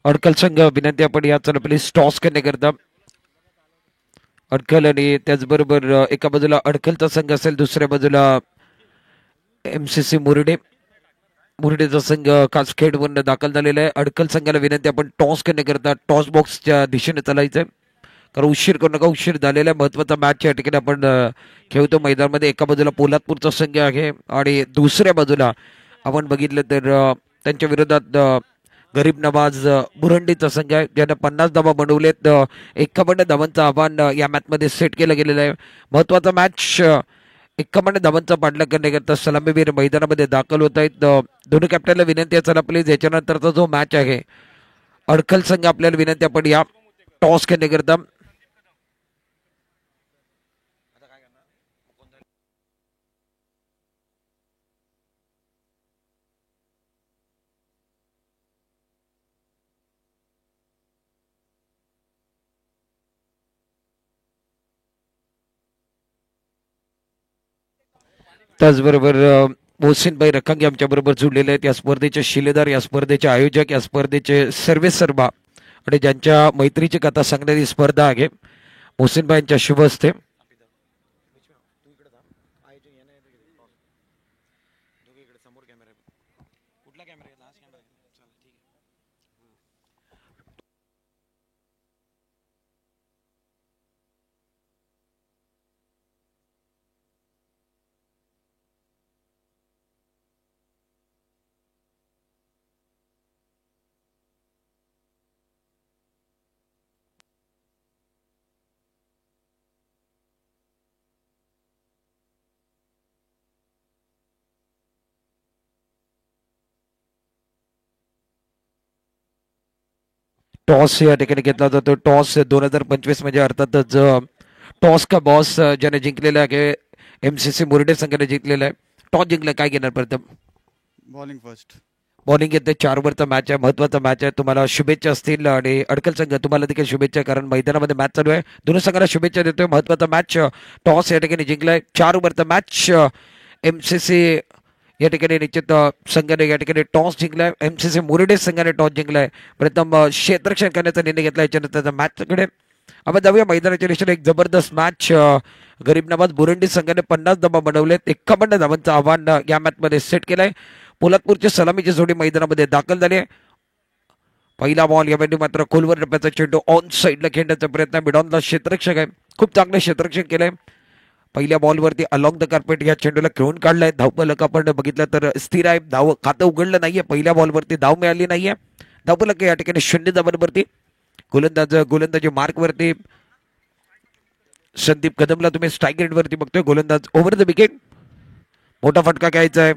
अडकल संघ विनंती आपण या चला टॉस करण्याकरता अडकल आणि त्याचबरोबर एका बाजूला अडकलचा संघ असेल दुसऱ्या बाजूला MCC मुरडेचा संघ कासखेडवरून दाखल झालेला आहे. अडकल संघाला विनंती आपण टॉस करण्याकरता टॉस बॉक्सच्या दिशेने चालायचंय कारण उशीर करू नका उशीर झालेला महत्वाचा मॅच या ठिकाणी आपण खेळतो मैदानामध्ये. एका बाजूला पोलादपूरचा संघ आहे आणि दुसऱ्या बाजूला आपण बघितलं तर त्यांच्या विरोधात गरीब नवाज बुरंडीचा संघ आहे ज्यानं 50 धावा बनवलेत. 51 धावांचं आव्हान या मॅच मध्ये सेट केलं गेलेलं आहे. महत्वाचा मॅच 51 धावांचा पाठलाग करण्याकरता सलामीवीर मैदानामध्ये दाखल होत आहेत. दोन्ही कॅप्टनला विनंती आहे चला प्लीज याच्यानंतरचा जो मॅच आहे अडकल संघ आपल्याला विनंती आपण या टॉस करण्याकरता त्याचबरोबर मोहसिनभाई रखांगे आमच्या बरोबर जुळलेले आहेत. या स्पर्धेचे शिलेदार या स्पर्धेचे आयोजक या स्पर्धेचे सर्वेसर्वा आणि ज्यांच्या मैत्रीची कथा सांगणारी स्पर्धा आहे मोहसिनभाई यांच्या शुभ हस्ते टॉस या ठिकाणी घेतला जातो. टॉस 2025 म्हणजे अर्थातच टॉस का बॉस ज्याने जिंकलेला आहे MCC मुरडे संघाने जिंकलेला आहे. टॉस जिंकला काय घेणार प्रथम बॉलिंग फर्स्ट. बॉलिंग येते 4 ओव्हरचा मॅच आहे महत्वाचा मॅच आहे. तुम्हाला शुभेच्छा असतील आणि अडकल संघ तुम्हाला देखील शुभेच्छा कारण मैदानामध्ये मॅच चालू आहे. दोन्ही संघाला शुभेच्छा देतोय. महत्वाचा मॅच टॉस या ठिकाणी जिंकलाय. 4 ओव्हरचा मॅच MCC या ठिकाणी निश्चित संघाने या ठिकाणी टॉस जिंकलाय. MCC मुरडे संघाने टॉस जिंकलाय. प्रथम क्षेत्ररक्षण करण्याचा निर्णय घेतला. याच्यानंतर मॅचकडे आपण जाऊया मैदानाच्या दिशेने. एक जबरदस्त मॅच गरीब नवाज बुरंडी संघाने 50 धावा बनवलेत. 51 धावांचं आव्हान या मॅच मध्ये सेट केलंय. पोलादपूरची सलामीची जोडी मैदानामध्ये दाखल झाली आहे. पहिला बॉल यामध्ये मात्र खोलवर टप्प्याचा चेंडू ऑन साईडला खेळण्याचा प्रयत्न. मिडॉनला क्षेत्ररक्षक आहे खूप चांगलं क्षेत्ररक्षण केलंय. पहिल्या बॉलवरती अलॉंग द कार्पेट या चेंडूला खेळून काढलाय. धावफलक आपण बघितलं तर स्थिर आहे. धाव खातं उघडलं नाहीये. पहिल्या बॉलवरती धाव मिळाली नाहीये. धावफलक या ठिकाणी 0 धावांवरती. गोलंदाजी मार्कवरती संदीप कदमला तुम्ही स्ट्राईक रेट वरती बघतोय. गोलंदाज ओव्हर द विकेट. मोठा फटका घ्यायचा आहे.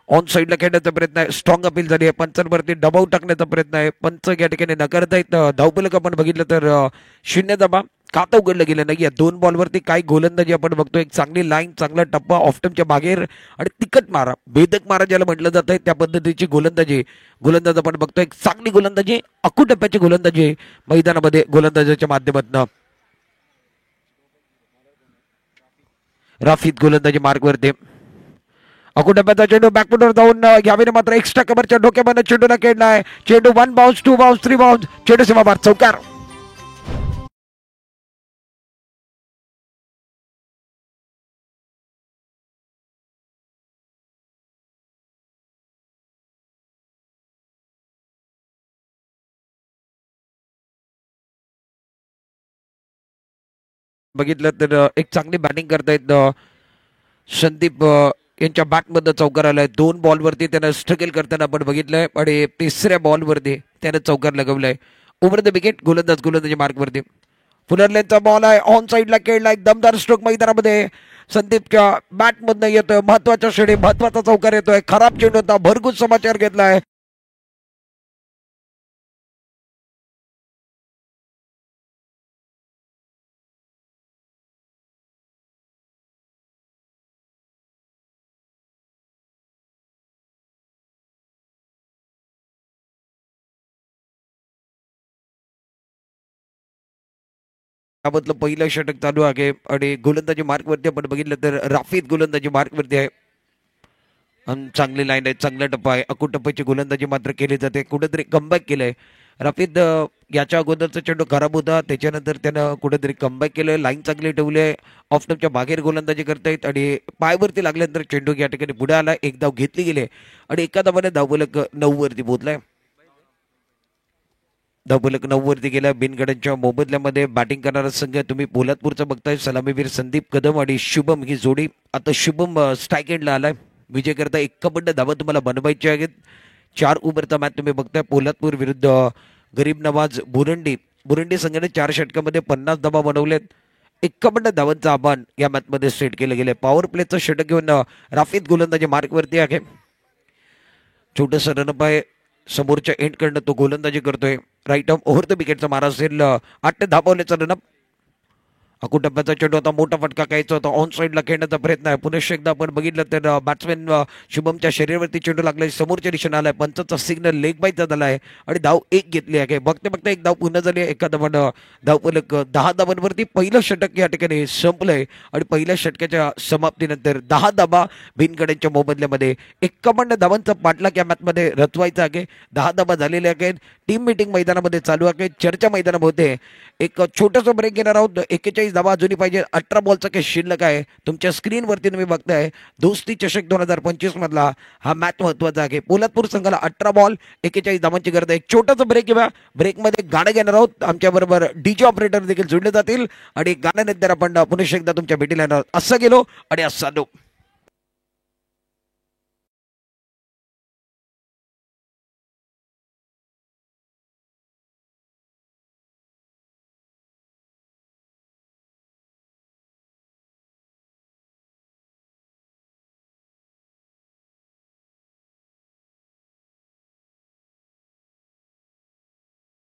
ऑन साईडला खेळण्याचा प्रयत्न आहे. स्ट्रॉंग अपील झाली आहे. पंचांवरती दबाव टाकण्याचा प्रयत्न आहे. पंच या ठिकाणी नकारतायत. धावफलक आपण बघितलं तर 0 धावा. खातं उघडलं गेलं नाही. 2 बॉलवरती काय गोलंदाजी आपण बघतोय. एक चांगली लाईन चांगला टप्पा ऑफटमच्या बाहेर आणि तिकट मारा भेदक मारा ज्याला म्हटलं जात आहे त्या पद्धतीची गोलंदाज आपण बघतोय. एक चांगली गोलंदाजी अखूट टप्प्याची गोलंदाजी मैदानामध्ये गोलंदाजाच्या माध्यमातून. राफीद गोलंदाजी मार्गवरती. अखूट टप्प्याचा चेंडू बॅकफुटवर जाऊन यावेळी मात्र एक्स्ट्रा कव्हरच्या डोक्यामध्ये चेंडूला खेळलाय. चेंडू 1 बाउन्स 2 बाउन्स 3 बाउन्स. चेंडू सीमापार चौकार. बघितलं तर एक चांगली बॅटिंग करतायत संदीप यांच्या बॅटमध्ये चौकार आलाय. 2 बॉलवरती त्यानं स्ट्रगल करताना आपण बघितलंय आणि 3ऱ्या बॉलवरती त्यानं चौकार लगवलाय. Over the wicket. गोलंदाजी मार्कवरती. फुलरलेनचा बॉल आहे. ऑन साईडला खेळला. एक दमदार स्ट्रोक मैदानामध्ये संदीपच्या बॅटमधनं येतोय. महत्वाच्या क्षणी महत्वाचा चौकार येतोय. खराब चेंडू होता. भरघोस समाचार घेतलाय. त्यामधलं पहिलं षटक चालू आहे आणि गोलंदाजी मार्कवरती आपण बघितलं तर राफीद गोलंदाजी मार्कवरती आहे. चांगली लाईन आहे. चांगला टप्पा आहे. अकूट टप्प्याची गोलंदाजी मात्र केली जाते. कुठेतरी कमबॅक केलंय रफीद याच्या अगोदरचा चेंडू खराब होता, त्याच्यानंतर त्यानं कुठेतरी कमबॅक केलं, लाईन चांगली ठेवली, ऑफ स्टंपच्या बाहेर गोलंदाजी करतायत आणि पायवरती लागल्यानंतर चेंडू या ठिकाणी पुढे आला, एक धाव घेतली गेली आणि एका धावाने धावफलक 9 वरती पोहोचलाय. धावफलक 9 वरती गेला. बिनगडांच्या मोबदल्यामध्ये बॅटिंग करणारा संघ तुम्ही पोलादपूरचा बघताय. सलामीवीर संदीप कदम आणि शुभम ही जोडी. आता शुभम स्ट्राईक एंडला आलाय. विजय करता 51 धावा तुम्हाला बनवायच्या आहेत. 4 ओव्हरचा मॅच तुम्ही बघताय. पोलादपूर विरुद्ध गरीब नवाज बुरंडी संघाने 4 षटकामध्ये 50 धावा बनवलेत. 51 धावांचं आव्हान या मॅच मध्ये सेट केलं गेलं. पॉवर प्लेचं षटक घेऊन राफीद गोलंदाजी मार्कवरती आहे. छोटंसं रनअप आहे. समोरच्या एंड कडनं तो गोलंदाजी करतोय. राईट आर्म ओव्हर द विकेटचा मारा असेल. 8 धावण्याचा रनअप. अकू टप्प्याचा चेंडू होता. मोठा फटका घ्यायचा होता. ऑन साईडला खेळण्याचा प्रयत्न आहे. पुनश्च एकदा आपण बघितलं तर बॅट्समॅन शुभमच्या शरीरावरती चेंडू लागला. समोरच्या दिशेने आलाय. पंचाचा सिग्नल लेग बाईचा झाला आहे आणि धाव 1 घेतली आहे. बघते बघता एक धाव पुन्हा झाली आहे. एका धावानं धावफलक 10 धावांवरती पहिलं षटक या ठिकाणी संपलंय आणि पहिल्या षटकाच्या समाप्तीनंतर 10 धावा बिनगड्यांच्या मोबदल्यामध्ये 51 धावांचा पाठलाग या मॅचमध्ये रचवायचा आहे. 10 धावा झालेल्या आहेत. टीम मीटिंग मैदानामध्ये चालू आहे. चर्चा मैदानामध्ये एक छोटासा ब्रेक घेणार आहोत. 41 धावा अजूनही पाहिजे. 18 बॉलचा काही शिल्लक आहे. तुमच्या स्क्रीनवरती तुम्ही बघताय दोस्ती चषक 2025 मधला हा मॅच महत्वाचा आहे. पोलादपूर संघाला 18 बॉल 41 धावांची गरज आहे. एक छोटासा ब्रेक घेऊया. ब्रेकमध्ये गाणं घेणार आहोत. आमच्या बरोबर डीजे ऑपरेटर देखील जोडले जातील आणि गाण्यानंतर आपण पुन्हा एकदा तुमच्या भेटीला येणार. असं गेलो आणि असं आलो.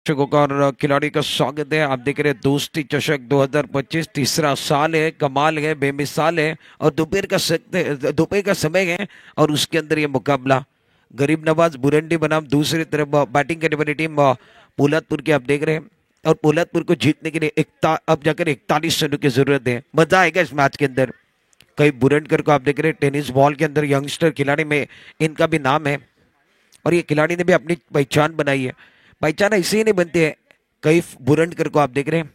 और खिलाड़ी का स्वागत है. आप देख रहे हैं दोस्ती चषक 2025. तीसरा साल है. कमाल है, बेमिसाल है और दोपहर का समय है और उसके अंदर ये मुकाबला गरीब नवाज बुरंडी बनाम दूसरी तरफ बैटिंग करने वाली टीम पोलादपुर की आप देख रहे हैं. और पोलादपुर को जीतने के लिए अब जाकर 41 रनों की जरूरत है. मजा आएगा इस मैच के अंदर. कई बुरंडकर को आप देख रहे हैं टेनिस बॉल के अंदर यंगस्टर खिलाड़ी में इनका भी नाम है और ये खिलाड़ी ने भी अपनी पहचान बनाई है. पहचान ऐसे ही नहीं बनती है. कैफ बुरंडकर को आप देख रहे हैं.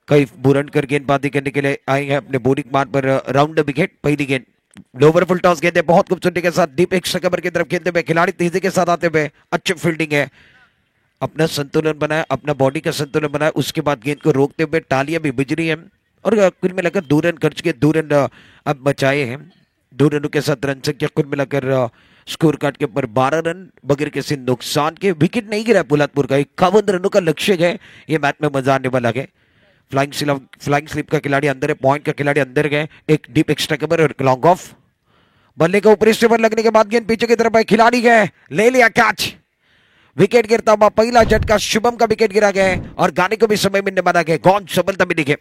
कैफ बुरंडकर गेंदबाजी करने के लिए आए हैं अपने बॉलिंग मार्ग पर. Round the wicket. पहली गेंद लोवर फुल टॉस गेंद है. बहुत खूबसूरती के साथ डीप एक्स्ट्रा कवर की तरफ खेलते हुए खिलाड़ी तेजी के साथ आते हुए. अच्छी फील्डिंग है. अपना संतुलन बनाया, अपना बॉडी का संतुलन बनाया. उसके बाद गेंद को रोकते हुए टालियां भी बज रही है और कुल मिलाकर 2 रन खर्च के 2 रन अब बचाए हैं. 2 रनों के साथ रन संख्या कुल मिलाकर स्कोर कार्ड के ऊपर 12 रन बगैर किसी नुकसान के. विकेट नहीं गिरा पोलादपुर का. 51 रनों का लक्ष्य है. ये मैच में मजा आने वाला है. फ्लाइंग स्लिप का खिलाड़ी अंदर है. पॉइंट का खिलाड़ी अंदर गए. एक डीप एक्स्ट्रा कवर और लॉन्ग ऑफ. बल्ले का ऊपरी स्टेपर लगने के बाद गेंद पीछे की तरफ है. खिलाड़ी गए, ले लिया कैच. विकेट गिरता हुआ पहला झटका. शुभम का विकेट गिरा गया और गाने को भी समय मिलने वाला है. कौन सफलता मिली है.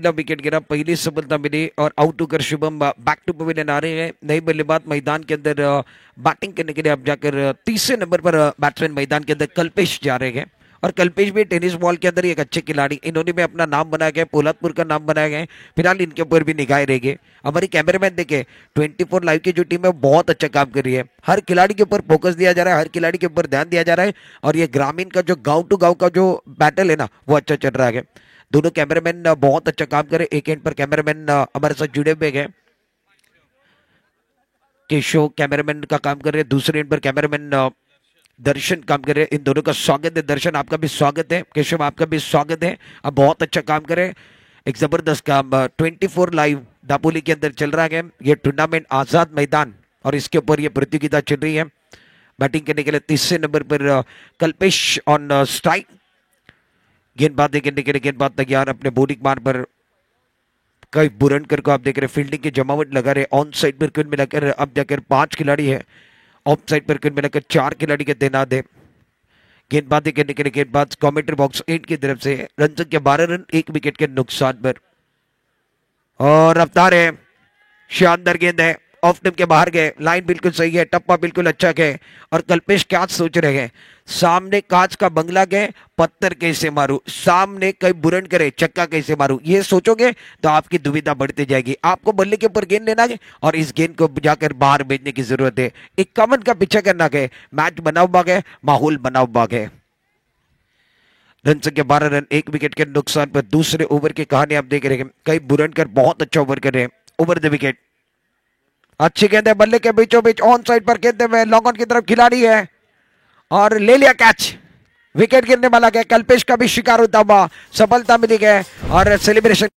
विकेट गिरा. पहली सफलता मिली और आउट होकर शुभम बैक टू पवेलियन आ रहे हैं. नई बल्लेबाज मैदान के अंदर बैटिंग करने के लिए अब जाकर तीसरे नंबर पर बैट्समैन मैदान के अंदर कल्पेश जा रहे हैं और कल्पेश भी टेनिस बॉल के अंदर एक अच्छे खिलाड़ी. इन्होंने भी अपना नाम बनाया गया. पोलादपुर का नाम बनाया गया. फिलहाल इनके ऊपर भी निगाहें रहेगी. हमारी कैमरामैन देखे 24 लाइव की जो टीम है बहुत अच्छा काम कर रही है. हर खिलाड़ी के ऊपर फोकस दिया जा रहा है. हर खिलाड़ी के ऊपर ध्यान दिया जा रहा है और ये ग्रामीण का जो गाँव टू गाँव का जो बैटल है ना वो अच्छा चल रहा है. दोनों कैमरामैन बहुत अच्छा काम करे. एक एंड पर कैमरामैन हमारे साथ जुड़े हुए हैं. केशव कैमरामैन का काम कर रहे हैं. दूसरे एंड पर कैमरामैन दर्शन काम कर रहे हैं. इन दोनों का स्वागत है. दर्शन आपका भी स्वागत है. केशव आपका भी स्वागत है. अब बहुत अच्छा काम करे. एक जबरदस्त काम 24 लाइव दापोली के अंदर चल रहा है. ये टूर्नामेंट आजाद मैदान और इसके ऊपर ये प्रतियोगिता चल रही है. बैटिंग करने के लिए तीसरे number per Kalpesh on strike. गेंदबाजी करने के लिए गेंदबाज तैयार अपने बॉलिंग मार्ग पर. कई बुरंडकर को आप देख रहे फील्डिंग की जमावट लगा रहे. ऑन साइड पर कुल मिलाकर अब जाकर 5 खिलाड़ी है. ऑफ साइड पर कुल मिलाकर 4 खिलाड़ी के तैनात है. गेंदबाजी करने के लिए गेंदबाज कमेंट्री बॉक्स 8 की तरफ से. रन संख्या 12 रन 1 विकेट के नुकसान पर. और रफ्तार है, शानदार गेंद है, ऑफ टिप के बाहर गए, लाइन बिल्कुल सही है, टप्पा बिल्कुल अच्छा गए। और कल्पेश क्या सोच रहे हैं, सामने कांच का बंगला गए, पत्थर कैसे मारूं, सामने कहीं बुरन करे चक्का कैसे मारूं, ये सोचोगे तो आपकी दुविधा बढ़ती जाएगी। आपको बल्ले के ऊपर गेंद लेना है और इस गेंद को जाकर बाहर भेजने की जरूरत है। 51 का पीछा करना है, मैच बना हुआ है, माहौल बना हुआ है। रन संख्या 12 रन, 1 विकेट के नुकसान पर दूसरे ओवर की कहानी आप देख रहे हैं। कई बुरनकर बहुत अच्छा ओवर कर रहे हैं, ओवर द विकेट। अच्छी गेंद है, बल्ले के बीचों बीच ऑन साइड पर खेलते हुए लॉन्ग ऑन की तरफ खिलाड़ी है और ले लिया कैच। विकेट गिरने वाला है, कल्पेश का भी शिकार होता हुआ सफलता मिली है और सेलिब्रेशन।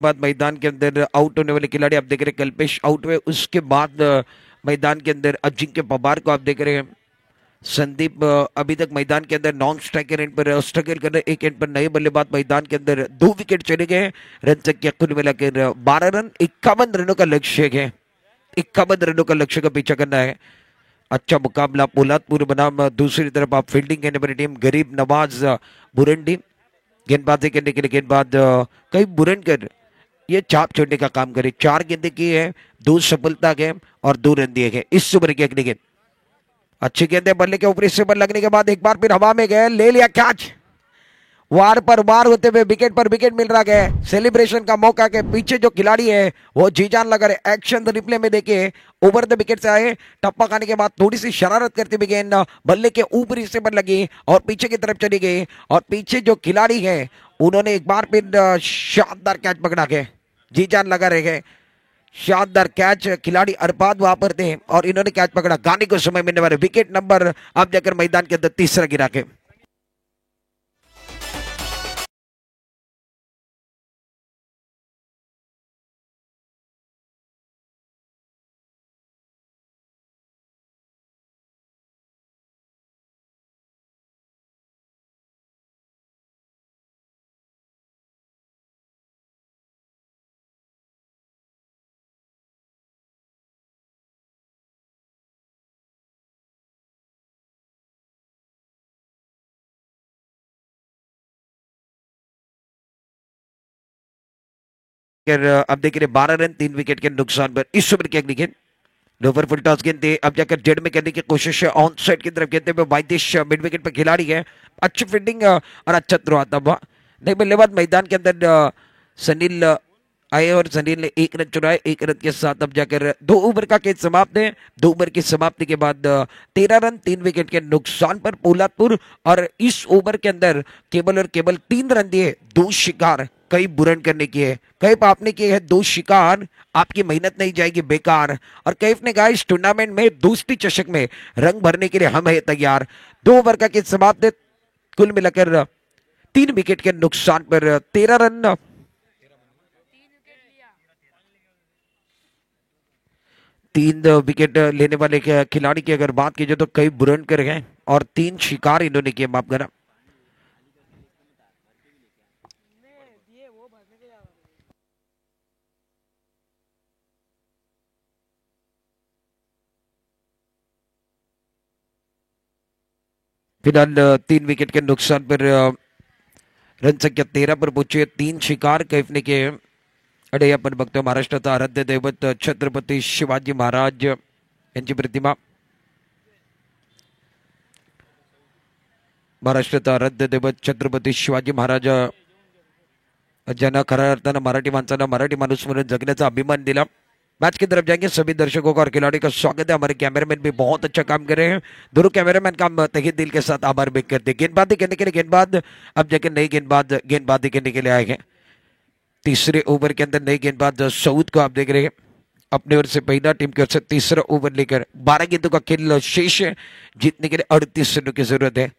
बाद मैदान के अंदर आउट होने वाले खिलाड़ी आप देख रहे हैं, कल्पेश आउट हुए, उसके बाद मैदान के अंदर अजिंक्य पवार को आप देख रहे हैं। संदीप अभी तक मैदान के अंदर नॉन स्ट्राइकर एंड पर स्ट्रगल कर रहे, एक एंड पर नए बल्लेबाज मैदान के अंदर 2 विकेट चले गए। रन संख्या कुल मिलाकर 12 रन, 51 रनों का लक्ष्य है, 51 रनों का लक्ष्य का पीछा करना है। अच्छा मुकाबला पोलादपुर बनाम दूसरी तरफ आप फील्डिंग करने वाली टीम गरीब नवाज बुरंडी, गेंदबाजी करने के लिए गेंदबाज कई बुरनकर ये चाप छोड़ने का काम करे। 4 गेंदें की है, 2 सफलता गए और 2 रन दिए गए इस ओवर की अगली गेंद। अच्छी गेंद है, बल्ले के ऊपर इससे बल लगने के बाद एक बार फिर हवा में गए, ले लिया कैच। वार पर वार होते हुए विकेट पर विकेट मिल रहा है, सेलिब्रेशन का मौका के पीछे जो खिलाड़ी है वो जी जान लगा रहे। एक्शन रिप्ले में देखिए, ओवर द विकेट से आए, टप्पा खाने के बाद थोड़ी सी शरारत करते हुए गेंद बल्ले के ऊपर हिस्से पर लगी और पीछे की तरफ चली गई और पीछे जो खिलाड़ी है उन्होंने एक बार फिर शानदार कैच पकड़ा के जी जान लगा रहे। शानदार कैच, खिलाड़ी अरबाद वहां पर थे और इन्होंने कैच पकड़ा। गाने को समय मिलने वाले विकेट नंबर अब जाकर मैदान के अंदर तीसरा गिरा के। अब देखिए 12 रन 3 विकेट के नुकसान पर इस ओवर की अगली गेंद। लोवर फुल टॉस गेंद अब जाकर जेड में करने की कोशिश है, ऑन साइड की तरफ खेलते हुए वाइदेश मिड विकेट पर खिलाड़ी है। अच्छी फील्डिंग और अच्छा थ्रो आता हुआ। नहीं बल्लेबाज मैदान के अंदर सनील आए और सनील ने 1 रन चुराए। 1 रन के साथ अब जाकर 2 ओवर का खेल समाप्त है। 2 ओवर की समाप्ति के बाद 13 रन 3 विकेट के नुकसान पर पोलादपुर, और इस ओवर के अंदर केवल और केवल 3 रन दिए, 2 शिकार कई बुरन करने की है। कैफ आपने किए हैं 2 शिकार, आपकी मेहनत नहीं जाएगी बेकार। और कैफ ने कहा इस टूर्नामेंट में दोस्ती चषक में रंग भरने के लिए हम है तैयार। 2 ओवर का खेल समाप्त है, कुल मिलाकर 3 विकेट के नुकसान पर 13 रन। 3 विकेट लेने वाले खिलाड़ी की अगर बात की जाए तो कई बुरन कर गए और 3 शिकार इन्होंने किए। माफ करना, फिलहाल 3 विकेट के नुकसान पर रन संख्या 13 पर पहुंचे। 3 शिकार कैफ ने किए। अडे आपण बघतो महाराष्ट्राचा आराध्य दैवत छत्रपती शिवाजी महाराज यांची प्रतिमा, महाराष्ट्राचा आराध्य दैवत छत्रपती शिवाजी महाराज ज्यांना खऱ्या अर्थानं मराठी माणसाला मराठी माणूस म्हणून जगण्याचा अभिमान दिला। मैच की तरफ जाएंगे, सभी दर्शकों का और खिलाड़ी का स्वागत है। हमारे कैमरामैन भी बहुत अच्छा काम कर रहे हैं। दोनों कैमरामैन का हम तहे दिल के साथ आभार व्यक्त करते हैं। गेंदबाजी करने के लिए गेंदबाज अब जाकर नई गेंदबाजी करने के लिए आए हैं। तीसरे ओवर के अंदर नई गेंदबाज सऊद को आप देख रहे हैं। अपने ओर से पहला, टीम की ओर से तीसरा ओवर लेकर 12 गेंदों का खेल शेष है। जीतने के लिए 38 रनों की जरूरत है।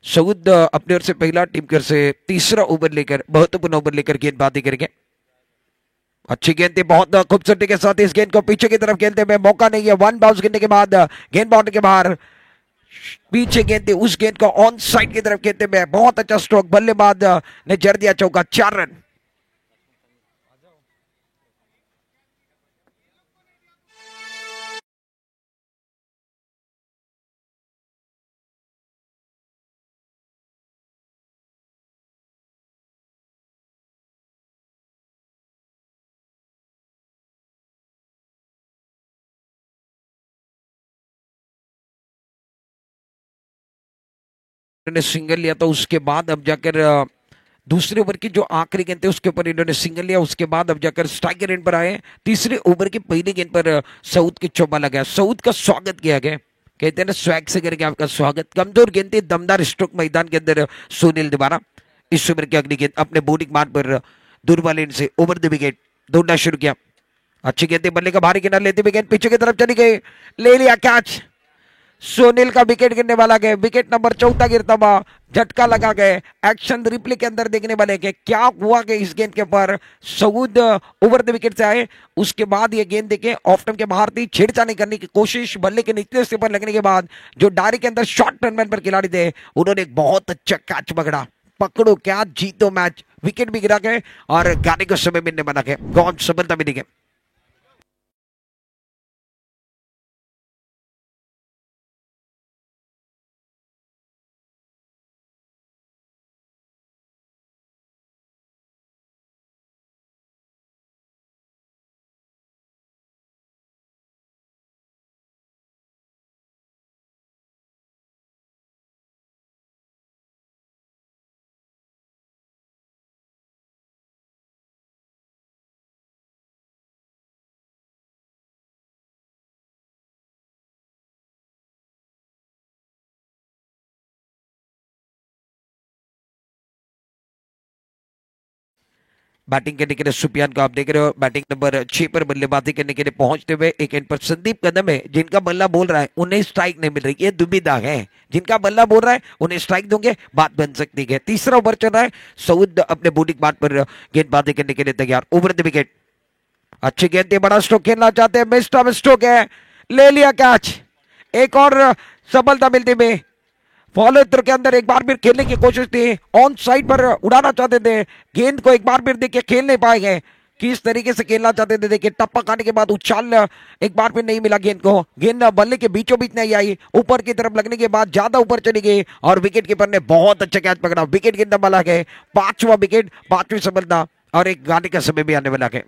सऊद अपने ओर से पहला, टीम की ओर से तीसरा ओवर लेकर, महत्वपूर्ण ओवर लेकर गेंदबाजी करेंगे। अच्छी गेंद थी, बहुत खूबसूरती के साथ इस गेंद को पीछे की तरफ खेलते हुए मौका नहीं है। वन बाउंस गिरने के बाद गेंद बाउंड्री के बाहर, पीछे गेंद थी, उस गेंद को ऑन साइड की तरफ खेलते हुए बहुत अच्छा स्ट्रोक, बल्लेबाज ने जड़ दिया चौका, 4 रन। सिंगल लिया था, उसके बाद अब जाकर दूसरे ओवर की जो आखिरी गेंद थी उसके ऊपर इन्होंने सिंगल लिया। उसके बाद अब जाकर स्ट्राइकर एंड पर आए। तीसरे ओवर की पहली गेंद पर सऊद की चौका लगा। सऊद का स्वागत किया गया, कहते हैं ना स्वैग से करके आपका स्वागत। कमजोर गेंद थी, दमदार स्ट्रोक मैदान के अंदर सुनील दोबारा। इस ओवर की अगली गेंद अपने बॉलिंग मार्ग पर दूर वाले end say over the wicket दौड़ना शुरू किया। अच्छी गेंद थी, बल्ले का भारी किनारा लेते हुए गेंद पीछे की तरफ चली गई, ले लिया कैच। सुनील का विकेट गिरने वाला गया, विकेट नंबर 14 गिरता हुआ, झटका लगा गए। एक्शन रिप्ले के अंदर देखने वाले के क्या हुआ कि इस गेंद के ऊपर सऊद ओवर द विकेट से आए। उसके बाद ये गेंद देखे ऑफ स्टंप के बाहर थी, छेड़छाड़ी करने की कोशिश, बल्ले के निचले हिस्से पर लगने के बाद जो डायरी के अंदर शॉर्ट टर्नमैन पर खिलाड़ी थे उन्होंने एक बहुत अच्छा कैच पकड़ा। पकड़ो क्या, जीतो मैच। विकेट भी गिरा गए और गाने को समय मिलने बना गए, गॉन सफलता मिली गई। बैटिंग करने के लिए सुफियान को आप देख रहे हो, बैटिंग नंबर 6 पर बल्लेबाजी करने के लिए पहुंचते हुए एक एंड पर संदीप कदम है। जिनका बल्ला बोल रहा है उन्हें स्ट्राइक नहीं मिल रही, ये दुविधा है। जिनका बल्ला बोल रहा है उन्हें स्ट्राइक दोगे, बात बन सकती है। तीसरा ओवर चल रहा है, सऊद अपने बॉलिंग मार्ग पर गेंदबाजी करने के लिए तैयार। ओवर द विकेट, अच्छी गेंद थी, बड़ा स्ट्रोक खेलना चाहते हैं, मिस्ड ऑफ स्ट्रोक है, ले लिया कैच। एक और सफलता मिलती हुई, फॉलो थ्रू के अंदर एक बार फिर खेलने की कोशिश थी, ऑन साइड पर उड़ाना चाहते थे गेंद को, एक बार फिर देखिए खेल नहीं पाएंगे। किस तरीके से खेलना चाहते थे, देखिए टप्पा खाने के बाद उछाल एक बार फिर नहीं मिला गेंद को। गेंद बल्ले के बीचों बीच नहीं आई, ऊपर की तरफ लगने के बाद ज्यादा ऊपर चली गई और विकेट कीपर ने बहुत अच्छा कैच पकड़ा। विकेट गिरने वाला है, 5वां विकेट, 5वीं सफलता और एक गाने का समय भी आने वाला है।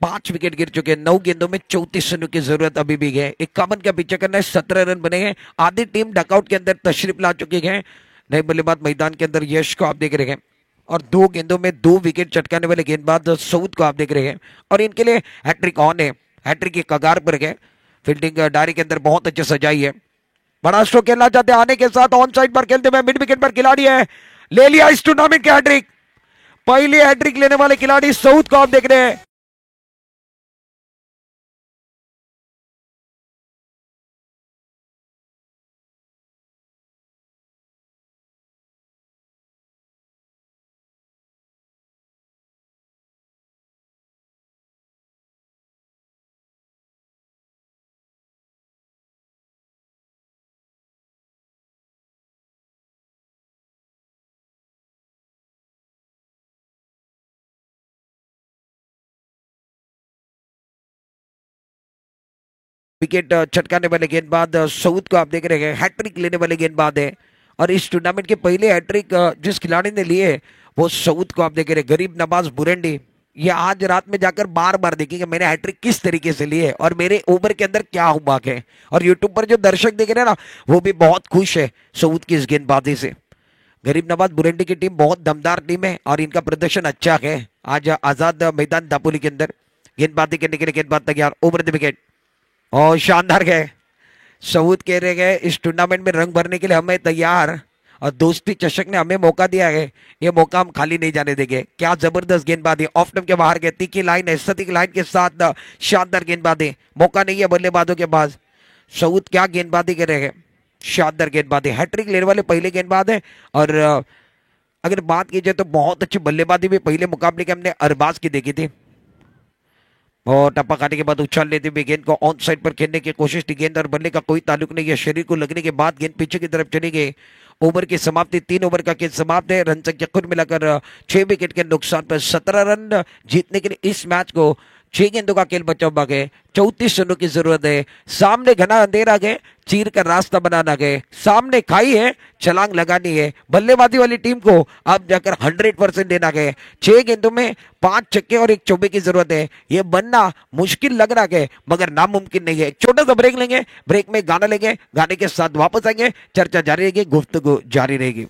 पांच विकेट गिर चुके हैं, 9 गेंदों में 34 रनों की जरूरत अभी भी है। 51 का पीछे करना है, 17 रन बने हैं। आधी टीम डकआउट के अंदर तशरीफ ला चुकी है। नए बल्लेबाज मैदान के अंदर यश को आप देख रहे हैं और 2 गेंदों में 2 विकेट चटकाने वाले गेंदबाज सऊद को आप देख रहे हैं और इनके लिए हैट्रिक ऑन है, हैट्रिक की कगार पर है। फील्डिंग डायरी के अंदर बहुत अच्छी सजाई है, बड़ा स्ट्रोक खेलना चाहते हैं, आने के साथ ऑन साइड पर खेलते हुए मिड विकेट पर खिलाड़ी है, ले लिया इस टूर्नामेंट के हैट्रिक। पहली हैट्रिक लेने वाले खिलाड़ी सऊद को आप देख रहे हैं। विकेट चटकाने वाले गेंदबाज सऊद को आप देख रहे हैं, हैट्रिक लेने वाले गेंदबाज है और इस टूर्नामेंट के पहले हैट्रिक जिस खिलाड़ी ने लिए वो सऊद को आप देख रहे हैं, गरीब नवाज बुरेंडी। ये आज रात में जाकर बार बार देखेंगे मैंने हैट्रिक किस तरीके से ली है और मेरे ओवर के अंदर क्या हुआ है। और यूट्यूब पर जो दर्शक देख रहे हैं ना वो भी बहुत खुश है सऊद की इस गेंदबाजी से। गरीब नवाज बुरुंडी की टीम बहुत दमदार टीम है और इनका प्रदर्शन अच्छा है। आज आजाद मैदान दापोली के अंदर गेंदबाजी करने के लिए गेंदबाज तैयार, ओवर द विकेट और शानदार गए। सऊद कह रहे गए इस टूर्नामेंट में रंग भरने के लिए हमें तैयार और दोस्ती चषक ने हमें मौका दिया है, ये मौका हम खाली नहीं जाने देंगे। क्या जबरदस्त गेंदबाजी, ऑफ स्टंप के बाहर गए, तीखी लाइन है, सटीक लाइन के साथ शानदार गेंदबाजी, मौका नहीं है बल्लेबाजों के पास। सऊद क्या गेंदबाजी कर रहे हैं, शानदार गेंदबाजी, हैट्रिक लेने वाले पहले गेंदबाज है। और अगर बात की जाए तो बहुत अच्छी बल्लेबाजी भी पहले मुकाबले के हमने अरबाज की देखी थी। और टप्पा खाने के बाद उछाल लेते हुए गेंद को ऑन साइड पर खेलने की कोशिश थी, गेंद और बल्ले का कोई ताल्लुक नहीं है, शरीर को लगने के बाद गेंद पीछे की तरफ चली गई। ओवर की समाप्ति, 3 ओवर का खेल समाप्त है। रन संख्या कुल मिलाकर 6 विकेट के नुकसान पर 17 रन जीतने के लिए इस मैच को 6 गेंदों का खेल बचा हुआ है, 34 रनों की जरूरत है। सामने घना अंधेरा गए, चीर कर रास्ता बनाना गए, सामने खाई है, छलांग लगानी है। बल्लेबाजी वाली टीम को अब जाकर 100% देना गए। 6 गेंदों में 5 छक्के और 1 चौबे की जरूरत है। ये बनना मुश्किल लग रहा है मगर नामुमकिन नहीं है। छोटा सा ब्रेक लेंगे, ब्रेक में गाना लेंगे, गाने के साथ वापस आएंगे, चर्चा जारी रहेगी, गुफ्तगू जारी रहेगी।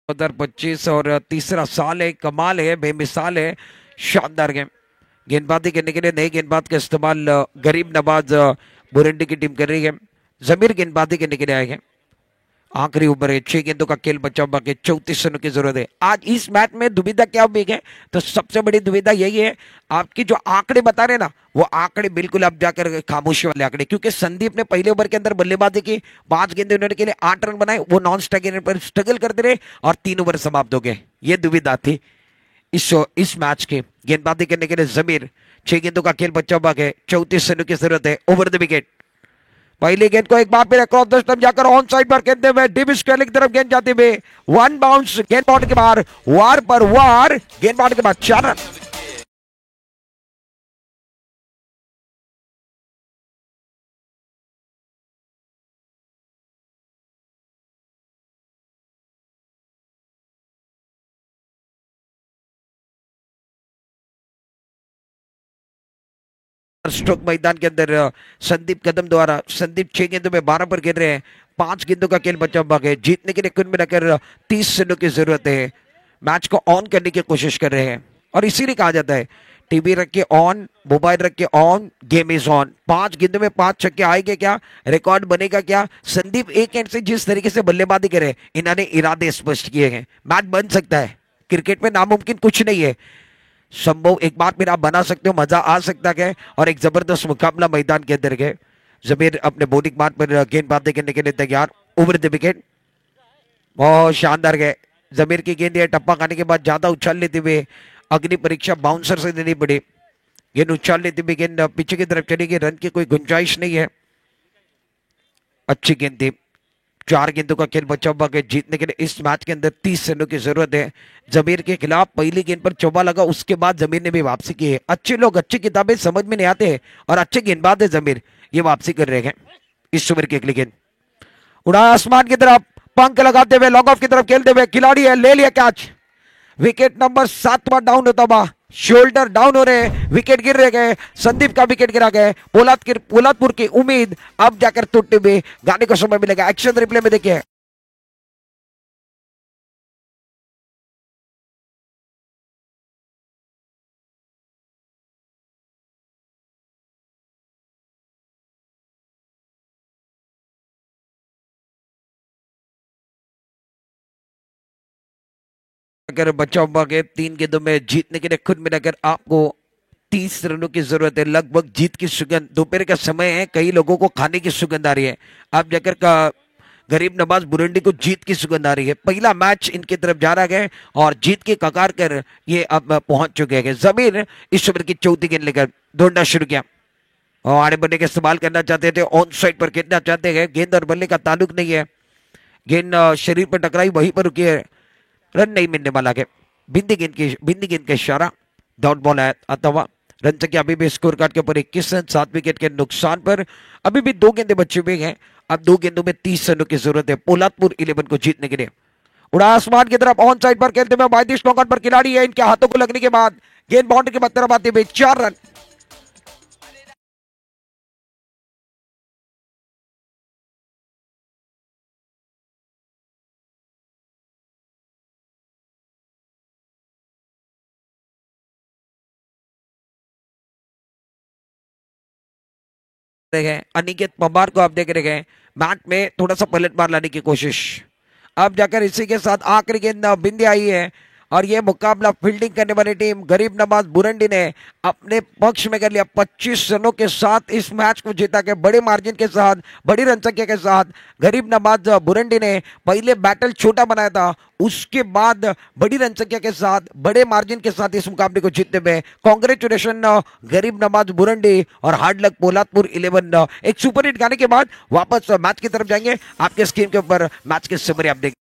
उधर 25 और तीसरा साल है, कमाल है, बेमिसाल है, शानदार गेम। गेंदबाजी करने के लिए नए गेंदबाज का इस्तेमाल गरीब नवाज बुरुंडी की टीम कर रही है। जमीर गेंदबाजी करने के लिए आए हैं। आखिरी ओवर है, 6 गेंदों का खेल बचा हुआ है, 34 रनों की जरूरत है। आज इस मैच में दुविधा क्या हुई है, तो सबसे बड़ी दुविधा यही है आपकी जो आंकड़े बता रहे ना वो आंकड़े बिल्कुल अब जाकर खामोशी वाले आंकड़े, क्योंकि संदीप ने पहले ओवर के अंदर बल्लेबाजी की, 5 गेंदे उन्होंने के लिए 8 रन बनाए, वो नॉन स्ट्राइक पर स्ट्रगल करते रहे और 3 ओवर समाप्त हो गए। ये दुविधा थी इस मैच के। गेंदबाजी करने के लिए जमीर, 6 गेंदों का खेल बचा हुआ है, 34 रनों की जरूरत है, ओवर द विकेट। पहली गेंद को एक बार फिर क्रॉस द स्टंप जाकर ऑन साइड पर खेलते हुए डीप स्क्वायर की तरफ गेंद जाते हुए 1 बाउंस, गेंद बॉट के बाहर, वार पर वार, गेंद बॉट के बाद 4 रन। स्ट्रोक मैदान के अंदर संदीप कदम द्वारा, संदीप 6 गेंदों में 12 पर खेल रहे हैं, 5 गेंदों का खेल बचा हुआ है। जीतने के लिए कुल मिलाकर 30 रनों की जरूरत है। मैच को ऑन करने की कोशिश कर रहे हैं और इसीलिए कहा जाता है टीवी रख के ऑन, मोबाइल रख के ऑन, गेम इज ऑन। 5 गेंदों में 5 छक्के आएंगे क्या, रिकॉर्ड बनेगा क्या? संदीप एक एंड से जिस तरीके से बल्लेबाजी करे, इन्होंने इरादे स्पष्ट किए हैं। मैच बन सकता है, क्रिकेट में नामुमकिन कुछ नहीं है, संभव एक बार फिर आप बना सकते हो, मजा आ सकता है। और एक जबरदस्त मुकाबला मैदान के अंदर है। जमीर अपने बॉलिंग मार्ग पर गेंदबाजी करने के लिए तैयार, ओवर द विकेट, बहुत शानदार गए। जमीर की गेंद है, टप्पा खाने के बाद ज्यादा उछाल लेते हुए अग्नि परीक्षा बाउंसर से देनी पड़ी। गेंद उछाल लेते हुए गेंद पीछे की तरफ चली गई, रन की कोई गुंजाइश नहीं है। अच्छी गेंद थी, 4 गेंदों का खेल बचा हुआ है। जीतने के लिए इस मैच के अंदर 30 रनों की जरूरत है। जमीर के खिलाफ पहली गेंद पर चौबा लगा, उसके बाद जमीर ने भी वापसी की है। अच्छे लोग, अच्छी किताबें समझ में नहीं आते हैं और अच्छे गेंदबाज है जमीर, ये वापसी कर रहे हैं। इस ओवर की अगली गेंद उड़ा आसमान की तरफ, पंख लगाते हुए लॉग ऑफ की तरफ खेलते हुए खिलाड़ी है, ले लिया कैच। विकेट नंबर 7वां डाउन होता हुआ, शोल्डर डाउन हो रहे, विकेट गिर रहे गए, संदीप का विकेट गिरा गया। पोलादपुर की उम्मीद अब जाकर टूटते हुए, गाने को समय मिलेगा। एक्शन रिप्ले में देखिए, अगर बचा हुआ के 3 गेंदों में जीतने के लिए खुद मिलाकर आपको 30 रनों की जरूरत है। लगभग जीत की सुगंध, दोपहर का समय है, कई लोगों को खाने की सुगंध आ रही है। आप जाकर का गरीब नवाज बुरुंडी को जीत की सुगंध आ रही है। पहला मैच इनकी तरफ जा रहा है और जीत के कगार कर ये अब पहुंच चुके हैं। जमीर इस ओवर की चौथी गेंद लेकर दौड़ना शुरू किया और आड़े बल्ले का इस्तेमाल करना चाहते थे, ऑन साइड पर खेलना चाहते हैं। गेंद और बल्ले का ताल्लुक नहीं है, गेंद शरीर पर टकराई, वहीं पर रुकी है, रन नहीं मिलने वाला है। बिंदी गेंद का इशारा, डॉट बॉल है अथवा रन संख्या अभी भी स्कोर कार्ड के ऊपर 21 रन, 7 विकेट के नुकसान पर अभी भी 2 गेंदें बची हुई हैं। अब 2 गेंदों में 30 रनों की जरूरत है पोलादपुर 11 को जीतने के लिए। उड़ा आसमान की तरफ, ऑन साइड पर खेलते हुए 32 नॉकआउट पर खिलाड़ी है, इनके हाथों को लगने के बाद गेंद बाउंड्री के तरफ आते हुए 4 रन। अनिकेत पवार को आप देख रहे हैं मैच में थोड़ा सा पलटवार लाने की कोशिश। अब जाकर इसी के साथ आखिरी गेंद बिंदी आई है और यह मुकाबला फील्डिंग करने वाली टीम गरीब नवाज बुरुंडी ने अपने पक्ष में कर लिया। 25 रनों के साथ इस मैच को जीता के बड़े मार्जिन के साथ, बड़ी रन संख्या के साथ गरीब नवाज बुरुंडी ने पहले बैटल छोटा बनाया था, उसके बाद बड़ी रन संख्या के साथ, बड़े मार्जिन के साथ इस मुकाबले को जीतते हुए कांग्रेचुलेशन गरीब नवाज बुरुंडी और हार्ड लक पोलादपुर 11। एक सुपर हिट गाने के बाद वापस मैच की तरफ जाएंगे। आपके स्क्रीन के ऊपर मैच के समरी आप देख